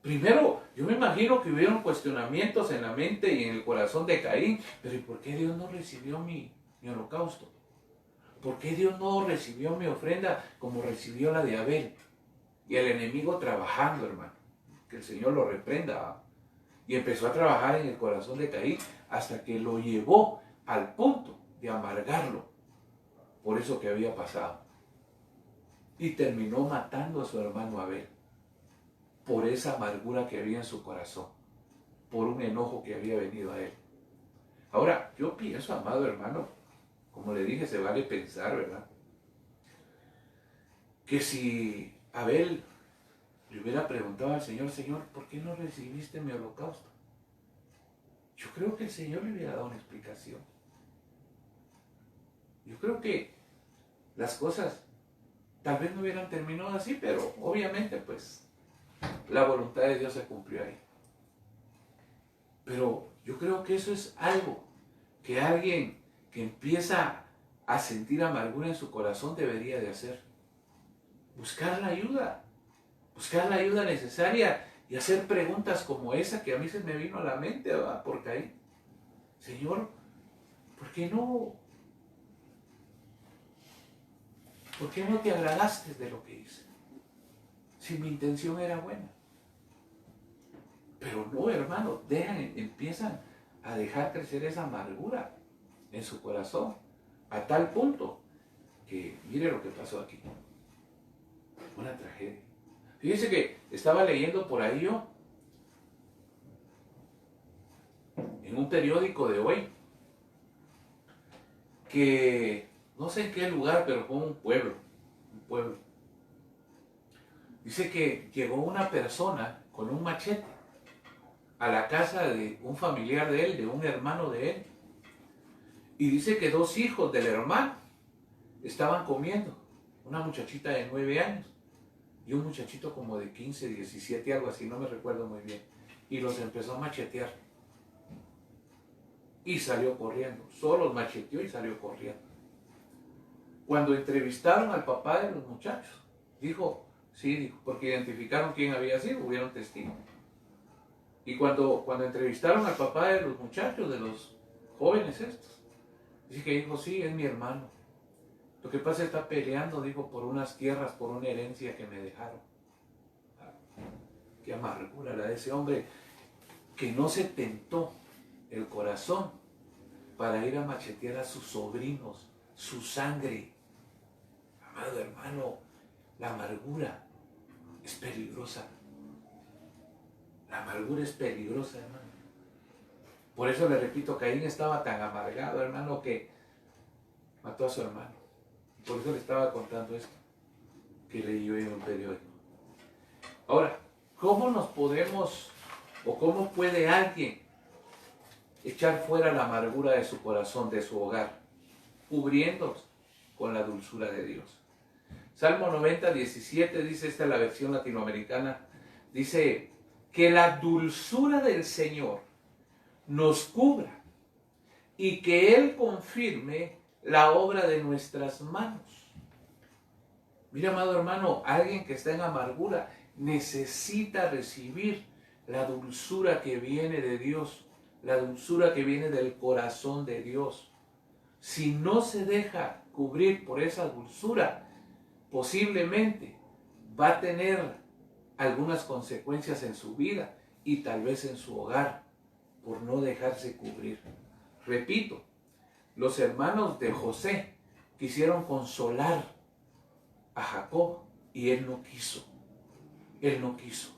Primero, yo me imagino que hubieron cuestionamientos en la mente y en el corazón de Caín. Pero ¿y por qué Dios no recibió mi holocausto? ¿Por qué Dios no recibió mi ofrenda como recibió la de Abel? Y el enemigo trabajando, hermano. Que el Señor lo reprenda. Y empezó a trabajar en el corazón de Caín hasta que lo llevó al punto de amargarlo por eso que había pasado. Y terminó matando a su hermano Abel por esa amargura que había en su corazón, por un enojo que había venido a él. Ahora, yo pienso, amado hermano, como le dije, se vale pensar, ¿verdad? Que si Abel le hubiera preguntado al Señor, Señor, ¿por qué no recibiste mi holocausto? Yo creo que el Señor le hubiera dado una explicación. yo creo que las cosas tal vez no hubieran terminado así, pero obviamente pues la voluntad de Dios se cumplió ahí. Pero yo creo que eso es algo que alguien que empieza a sentir amargura en su corazón debería de hacer. Buscar la ayuda necesaria y hacer preguntas como esa que a mí se me vino a la mente, ¿verdad? Porque ahí, Señor, ¿por qué no te agradaste de lo que hice? Si mi intención era buena. Pero no, hermano, empiezan a dejar crecer esa amargura en su corazón, a tal punto que mire lo que pasó aquí. Una tragedia. Fíjese que estaba leyendo por ahí yo, en un periódico de hoy, que no sé en qué lugar, pero fue un pueblo. Dice que llegó una persona con un machete a la casa de un familiar de él, de un hermano de él. Y dice que 2 hijos del hermano estaban comiendo. Una muchachita de 9 años y un muchachito como de 15, 17, algo así, no me recuerdo muy bien. Y los empezó a machetear. Y salió corriendo. Solo los macheteó y salió corriendo. Cuando entrevistaron al papá de los muchachos, dijo, porque identificaron quién había sido, hubieron testigos. Y cuando entrevistaron al papá de los muchachos, de los jóvenes estos, dice que dijo, sí, es mi hermano. Lo que pasa es que está peleando, dijo, por unas tierras, por una herencia que me dejaron. Qué amargura la de ese hombre, que no se tentó el corazón para ir a machetear a sus sobrinos, su sangre. Amado hermano, la amargura es peligrosa. La amargura es peligrosa, hermano. Por eso le repito, Caín estaba tan amargado, hermano, que mató a su hermano. Por eso le estaba contando esto que leí yo en un periódico. Ahora, ¿cómo nos podemos o cómo puede alguien echar fuera la amargura de su corazón, de su hogar? Cubriéndose con la dulzura de Dios. Salmo 90, 17 dice, esta es la versión latinoamericana, dice que la dulzura del Señor nos cubra y que Él confirme la obra de nuestras manos. Mira, amado hermano, alguien que está en amargura necesita recibir la dulzura que viene de Dios, la dulzura que viene del corazón de Dios. Si no se deja cubrir por esa dulzura, posiblemente va a tener algunas consecuencias en su vida y tal vez en su hogar por no dejarse cubrir. Repito, los hermanos de José quisieron consolar a Jacob y él no quiso. Él no quiso.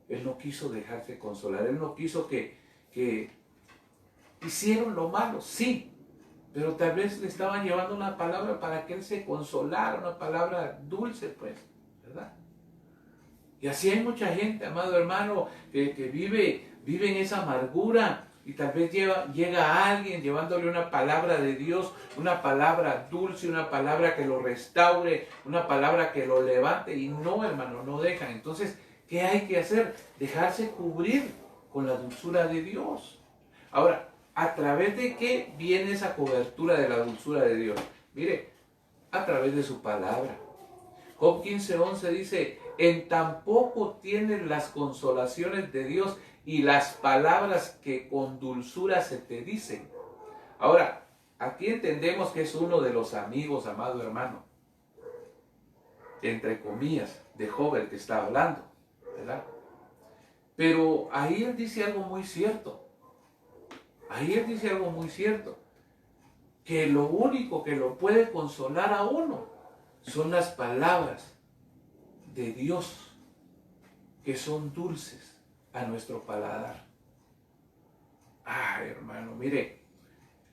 Él no quiso dejarse consolar. Él no quiso que hicieron lo malo, sí, pero tal vez le estaban llevando una palabra para que él se consolara, una palabra dulce, pues, ¿verdad? Y así hay mucha gente, amado hermano, que vive en esa amargura y tal vez llega a alguien llevándole una palabra de Dios, una palabra dulce, una palabra que lo restaure, una palabra que lo levante y no, hermano, no dejan. Entonces, ¿qué hay que hacer? Dejarse cubrir con la dulzura de Dios. Ahora, ¿a través de qué viene esa cobertura de la dulzura de Dios? Mire, a través de su palabra. Job 15:11 dice, en tan poco tienes las consolaciones de Dios y las palabras que con dulzura se te dicen. Ahora, aquí entendemos que es uno de los amigos, amado hermano, entre comillas, de Job el que está hablando, ¿verdad? Pero ahí él dice algo muy cierto. Que lo único que lo puede consolar a uno son las palabras de Dios, que son dulces a nuestro paladar. Hermano, mire,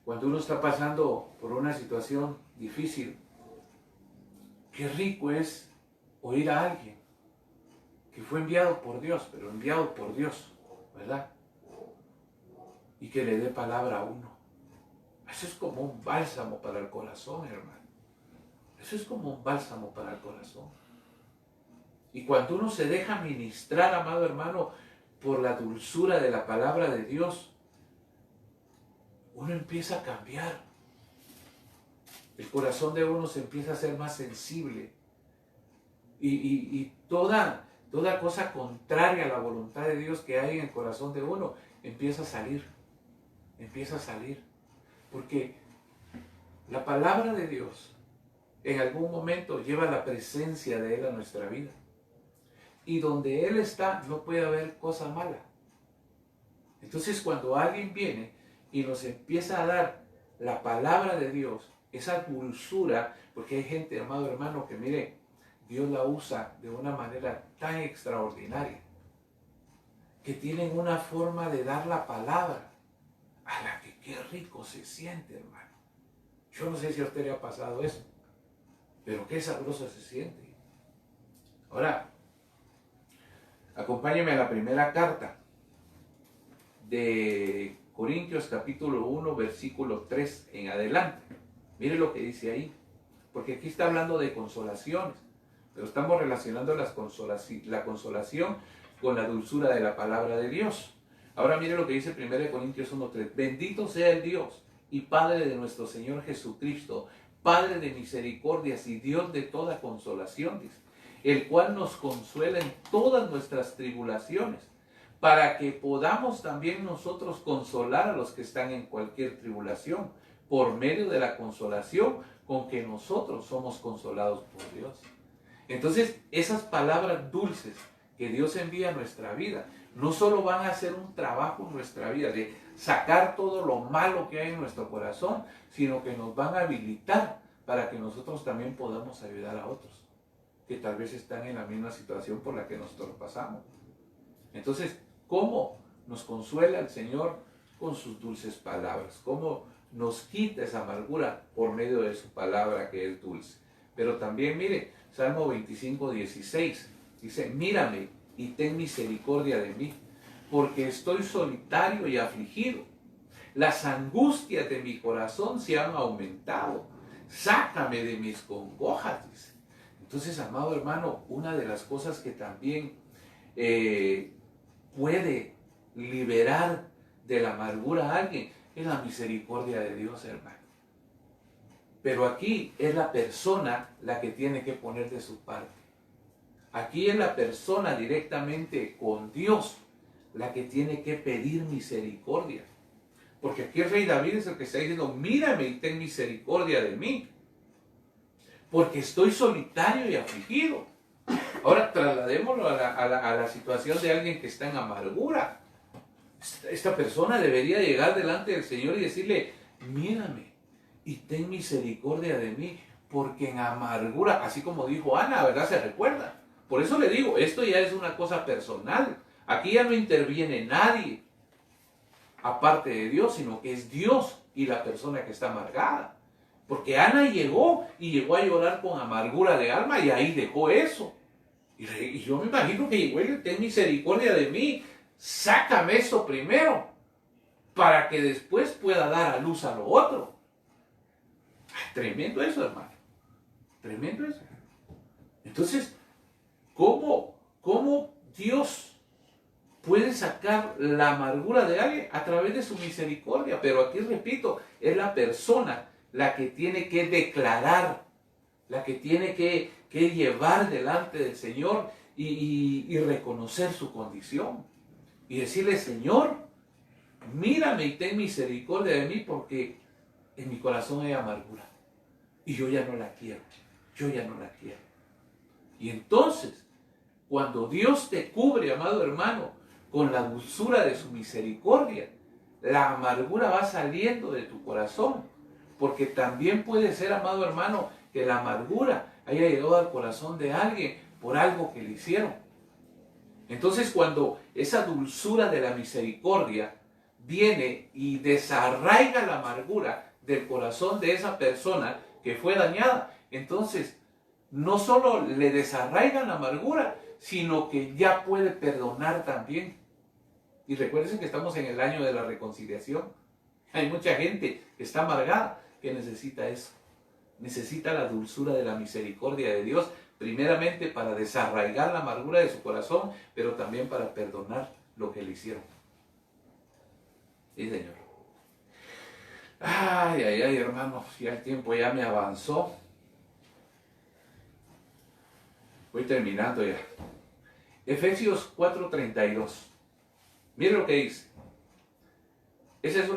cuando uno está pasando por una situación difícil, qué rico es oír a alguien que fue enviado por Dios, pero enviado por Dios, ¿verdad? Y que le dé palabra a uno. Eso es como un bálsamo para el corazón, hermano. Eso es como un bálsamo para el corazón. Y cuando uno se deja ministrar, amado hermano, por la dulzura de la palabra de Dios, uno empieza a cambiar. El corazón de uno se empieza a ser más sensible. Y toda cosa contraria a la voluntad de Dios que hay en el corazón de uno empieza a salir. Empieza a salir. Porque la palabra de Dios en algún momento lleva la presencia de Él a nuestra vida. Y donde Él está no puede haber cosa mala. Entonces cuando alguien viene y nos empieza a dar la palabra de Dios, esa dulzura, porque hay gente, amado hermano, que mire, Dios la usa de una manera tan extraordinaria, que tienen una forma de dar la palabra a la que qué rico se siente, hermano. Yo no sé si a usted le ha pasado eso, pero qué sabroso se siente. Ahora, acompáñeme a la primera carta de Corintios capítulo 1, versículo 3 en adelante. Mire lo que dice ahí, porque aquí está hablando de consolaciones, pero estamos relacionando la consolación con la dulzura de la palabra de Dios. Ahora mire lo que dice 1 Corintios 1, 3. Bendito sea el Dios y Padre de nuestro Señor Jesucristo, Padre de misericordias y Dios de toda consolación, dice, el cual nos consuela en todas nuestras tribulaciones, para que podamos también nosotros consolar a los que están en cualquier tribulación, por medio de la consolación con que nosotros somos consolados por Dios. Entonces, esas palabras dulces que Dios envía a nuestra vida, no solo van a hacer un trabajo en nuestra vida de sacar todo lo malo que hay en nuestro corazón, sino que nos van a habilitar para que nosotros también podamos ayudar a otros que tal vez están en la misma situación por la que nosotros pasamos. Entonces, ¿cómo nos consuela el Señor? Con sus dulces palabras. ¿Cómo nos quita esa amargura? Por medio de su palabra que es dulce. Pero también, mire, Salmo 25, 16, dice, mírame y ten misericordia de mí, porque estoy solitario y afligido. Las angustias de mi corazón se han aumentado. Sácame de mis congojas, dice. Entonces, amado hermano, una de las cosas que también puede liberar de la amargura a alguien es la misericordia de Dios, hermano. Pero aquí es la persona la que tiene que poner de su parte. Aquí es la persona directamente con Dios la que tiene que pedir misericordia. Porque aquí el rey David es el que está diciendo, mírame y ten misericordia de mí, porque estoy solitario y afligido. Ahora trasladémoslo a la situación de alguien que está en amargura. Esta persona debería llegar delante del Señor y decirle, mírame y ten misericordia de mí, porque en amargura, así como dijo Ana, ¿verdad? Se recuerda. Por eso le digo, esto ya es una cosa personal. Aquí ya no interviene nadie aparte de Dios, sino que es Dios y la persona que está amargada. Porque Ana llegó a llorar con amargura de alma y ahí dejó eso. Y yo me imagino que llegó y le ten misericordia de mí, sácame eso primero, para que después pueda dar a luz a lo otro. Tremendo eso, hermano. Tremendo eso. Entonces, ¿cómo Dios puede sacar la amargura de alguien? A través de su misericordia. Pero aquí repito, es la persona la que tiene que declarar, la que tiene que llevar delante del Señor y reconocer su condición. Y decirle, Señor, mírame y ten misericordia de mí, porque en mi corazón hay amargura. Y yo ya no la quiero. Yo ya no la quiero. Y entonces, cuando Dios te cubre, amado hermano, con la dulzura de su misericordia, la amargura va saliendo de tu corazón. Porque también puede ser, amado hermano, que la amargura haya llegado al corazón de alguien por algo que le hicieron. Entonces, cuando esa dulzura de la misericordia viene y desarraiga la amargura del corazón de esa persona que fue dañada, entonces no solo le desarraigan la amargura, sino que ya puede perdonar también. Y recuerden que estamos en el año de la reconciliación. Hay mucha gente que está amargada que necesita eso. Necesita la dulzura de la misericordia de Dios, primeramente para desarraigar la amargura de su corazón, pero también para perdonar lo que le hicieron. Sí, Señor. Ay, ay, ay, hermanos, ya el tiempo ya me avanzó. Voy terminando ya. Efesios 4:32. Mire lo que dice. Esta es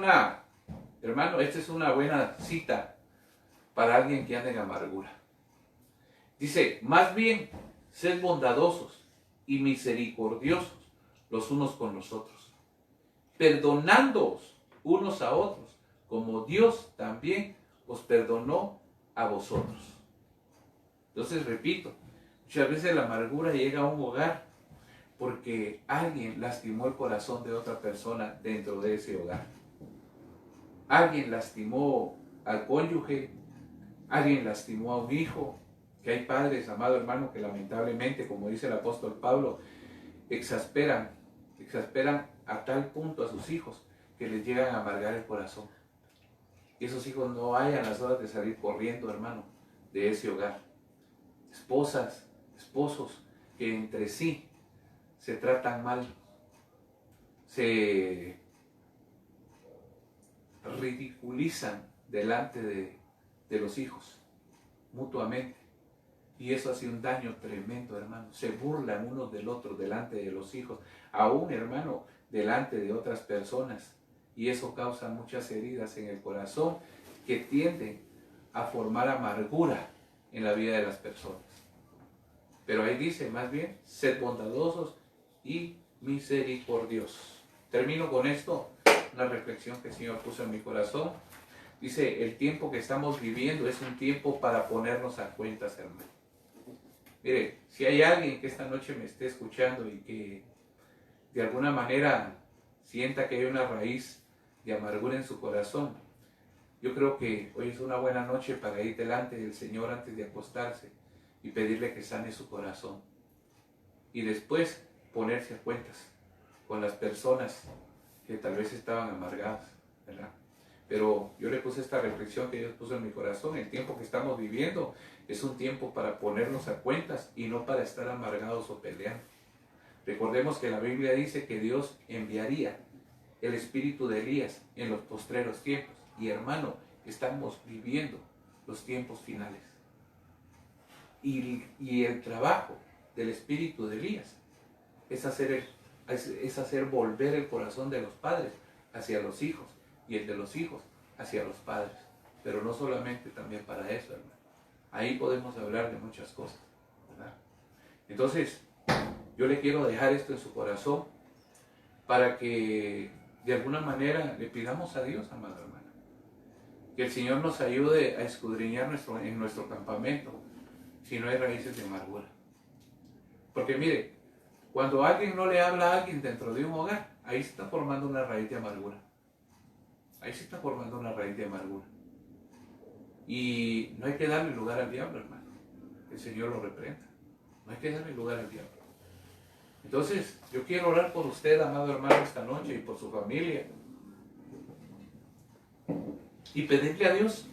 una buena cita para alguien que anda en amargura. Dice, más bien, sed bondadosos y misericordiosos los unos con los otros, perdonándoos unos a otros, como Dios también os perdonó a vosotros. Entonces, repito, muchas veces la amargura llega a un hogar porque alguien lastimó el corazón de otra persona dentro de ese hogar. Alguien lastimó al cónyuge, alguien lastimó a un hijo, que hay padres, amado hermano, que lamentablemente, como dice el apóstol Pablo, exasperan a tal punto a sus hijos que les llegan a amargar el corazón. Y esos hijos no hayan las horas de salir corriendo, hermano, de ese hogar. Esposas, esposos que entre sí se tratan mal, se ridiculizan delante de los hijos mutuamente, y eso hace un daño tremendo, hermano. Se burlan unos del otro delante de los hijos, aún, hermano, delante de otras personas, y eso causa muchas heridas en el corazón que tienden a formar amargura en la vida de las personas. Pero ahí dice, más bien, sed bondadosos y misericordiosos. Termino con esto, una reflexión que el Señor puso en mi corazón. Dice, el tiempo que estamos viviendo es un tiempo para ponernos a cuentas, hermano. Mire, si hay alguien que esta noche me esté escuchando y que de alguna manera sienta que hay una raíz de amargura en su corazón, yo creo que hoy es una buena noche para ir delante del Señor antes de acostarse y pedirle que sane su corazón. Y después ponerse a cuentas con las personas que tal vez estaban amargadas, ¿verdad? Pero yo le puse esta reflexión que Dios puso en mi corazón. El tiempo que estamos viviendo es un tiempo para ponernos a cuentas y no para estar amargados o peleando. Recordemos que la Biblia dice que Dios enviaría el espíritu de Elías en los postreros tiempos. Y hermano, estamos viviendo los tiempos finales. Y el trabajo del espíritu de Elías es hacer volver el corazón de los padres hacia los hijos y el de los hijos hacia los padres. Pero no solamente también para eso, hermano. Ahí podemos hablar de muchas cosas, ¿verdad? Entonces, yo le quiero dejar esto en su corazón para que de alguna manera le pidamos a Dios, amado hermano, que el Señor nos ayude a escudriñar en nuestro campamento si no hay raíces de amargura. Porque mire, cuando alguien no le habla a alguien dentro de un hogar, ahí se está formando una raíz de amargura. Ahí se está formando una raíz de amargura. Y no hay que darle lugar al diablo, hermano. El Señor lo reprenda. No hay que darle lugar al diablo. Entonces, yo quiero orar por usted, amado hermano, esta noche y por su familia. Y pedirle a Dios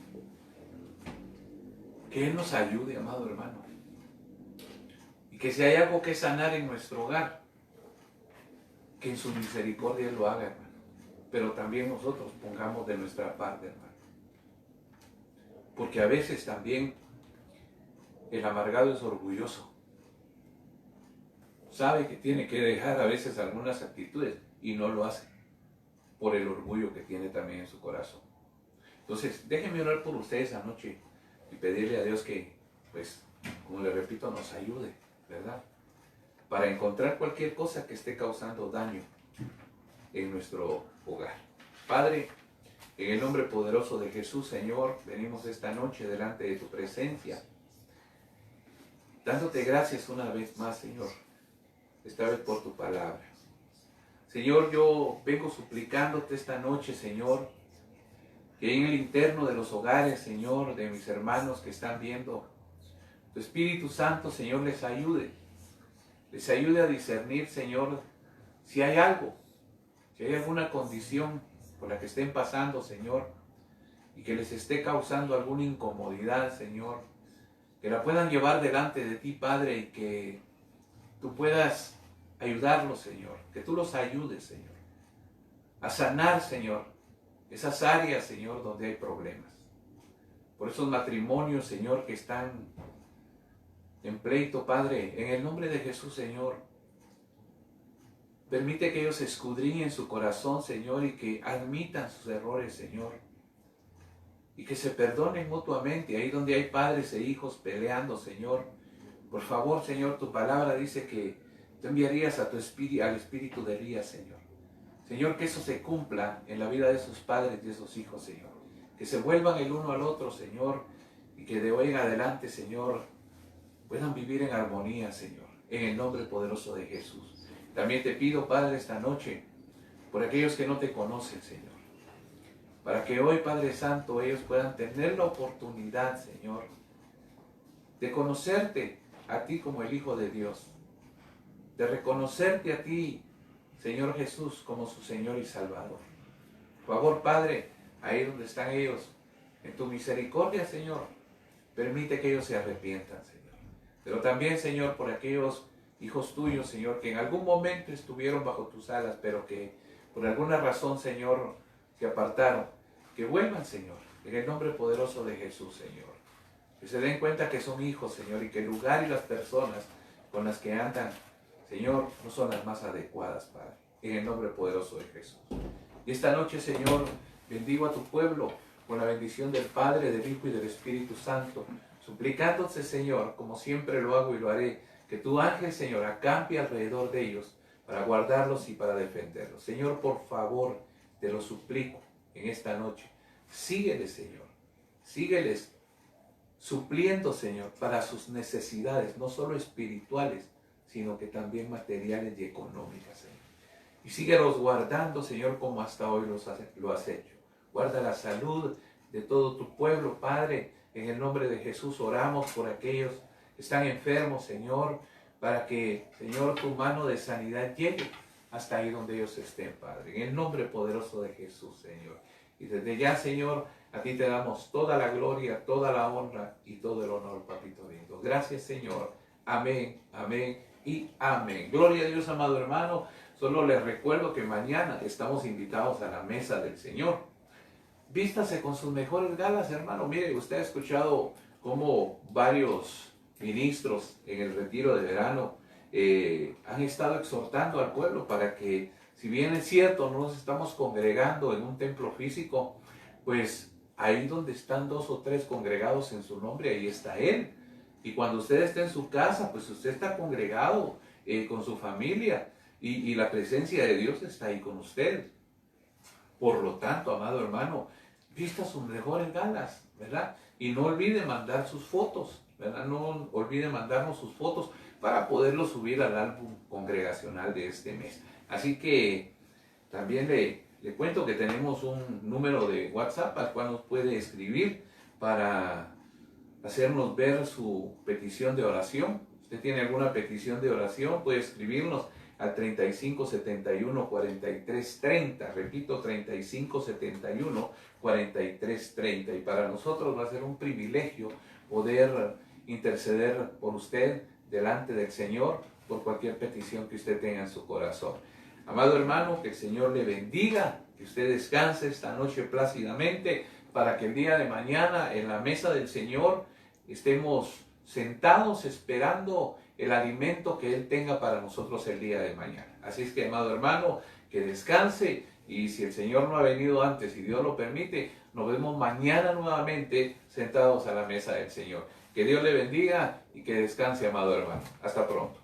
que Él nos ayude, amado hermano. Y que si hay algo que sanar en nuestro hogar, que en su misericordia Él lo haga, hermano. Pero también nosotros pongamos de nuestra parte, hermano. Porque a veces también el amargado es orgulloso. Sabe que tiene que dejar a veces algunas actitudes y no lo hace por el orgullo que tiene también en su corazón. Entonces, déjenme orar por ustedes esta noche y pedirle a Dios que, pues, como le repito, nos ayude, ¿verdad? Para encontrar cualquier cosa que esté causando daño en nuestro hogar. Padre, en el nombre poderoso de Jesús, Señor, venimos esta noche delante de tu presencia, dándote gracias una vez más, Señor, esta vez por tu palabra. Señor, yo vengo suplicándote esta noche, Señor, que en el interno de los hogares, Señor, de mis hermanos que están viendo, tu Espíritu Santo, Señor, les ayude a discernir, Señor, si hay algo, si hay alguna condición por la que estén pasando, Señor, y que les esté causando alguna incomodidad, Señor, que la puedan llevar delante de ti, Padre, y que tú puedas ayudarlos, Señor, que tú los ayudes, Señor, a sanar, Señor, esas áreas, Señor, donde hay problemas. Por esos matrimonios, Señor, que están en pleito, Padre, en el nombre de Jesús, Señor, permite que ellos escudriñen su corazón, Señor, y que admitan sus errores, Señor, y que se perdonen mutuamente, ahí donde hay padres e hijos peleando, Señor. Por favor, Señor, tu palabra dice que tú enviarías a tu espíritu, al espíritu de Elías, Señor. Señor, que eso se cumpla en la vida de sus padres y de sus hijos, Señor. Que se vuelvan el uno al otro, Señor, y que de hoy en adelante, Señor, puedan vivir en armonía, Señor, en el nombre poderoso de Jesús. También te pido, Padre, esta noche, por aquellos que no te conocen, Señor, para que hoy, Padre Santo, ellos puedan tener la oportunidad, Señor, de conocerte a ti como el Hijo de Dios, de reconocerte a ti, Señor Jesús, como su Señor y Salvador. Por favor, Padre, ahí donde están ellos, en tu misericordia, Señor, permite que ellos se arrepientan, Señor. Pero también, Señor, por aquellos hijos tuyos, Señor, que en algún momento estuvieron bajo tus alas, pero que por alguna razón, Señor, se apartaron, que vuelvan, Señor, en el nombre poderoso de Jesús, Señor. Que se den cuenta que son hijos, Señor, y que el lugar y las personas con las que andan, Señor, no son las más adecuadas, Padre, en el nombre poderoso de Jesús. Y esta noche, Señor, bendigo a tu pueblo con la bendición del Padre, del Hijo y del Espíritu Santo, suplicándote, Señor, como siempre lo hago y lo haré, que tu ángel, Señor, acampe alrededor de ellos para guardarlos y para defenderlos. Señor, por favor, te lo suplico en esta noche. Sígueles, Señor. Sígueles supliendo, Señor, para sus necesidades, no solo espirituales, sino que también materiales y económicas, Señor. Y síguelos guardando, Señor, como hasta hoy lo has hecho. Guarda la salud de todo tu pueblo, Padre. En el nombre de Jesús oramos por aquellos que están enfermos, Señor, para que, Señor, tu mano de sanidad llegue hasta ahí donde ellos estén, Padre. En el nombre poderoso de Jesús, Señor. Y desde ya, Señor, a ti te damos toda la gloria, toda la honra y todo el honor, Papito lindo. Gracias, Señor. Amén, amén y amén. Gloria a Dios, amado hermano. Solo les recuerdo que mañana estamos invitados a la mesa del Señor. Vístase con sus mejores galas, hermano. Mire, usted ha escuchado cómo varios ministros en el retiro de verano han estado exhortando al pueblo para que, si bien es cierto, no nos estamos congregando en un templo físico, pues ahí donde están 2 o 3 congregados en su nombre, ahí está Él. Y cuando usted esté en su casa, pues usted está congregado con su familia y la presencia de Dios está ahí con usted. Por lo tanto, amado hermano, vista sus mejores galas, ¿verdad? Y no olvide mandar sus fotos, ¿verdad? No olvide mandarnos sus fotos para poderlo subir al álbum congregacional de este mes. Así que también le cuento que tenemos un número de WhatsApp al cual nos puede escribir para hacernos ver su petición de oración. Usted tiene alguna petición de oración, puede escribirnos al 3571-4330. Repito, 3571-4330. Y para nosotros va a ser un privilegio poder interceder por usted delante del Señor por cualquier petición que usted tenga en su corazón. Amado hermano, que el Señor le bendiga, que usted descanse esta noche plácidamente para que el día de mañana en la mesa del Señor estemos sentados esperando el alimento que Él tenga para nosotros el día de mañana. Así es que, amado hermano, que descanse, y si el Señor no ha venido antes y Dios lo permite, nos vemos mañana nuevamente sentados a la mesa del Señor. Que Dios le bendiga y que descanse, amado hermano. Hasta pronto.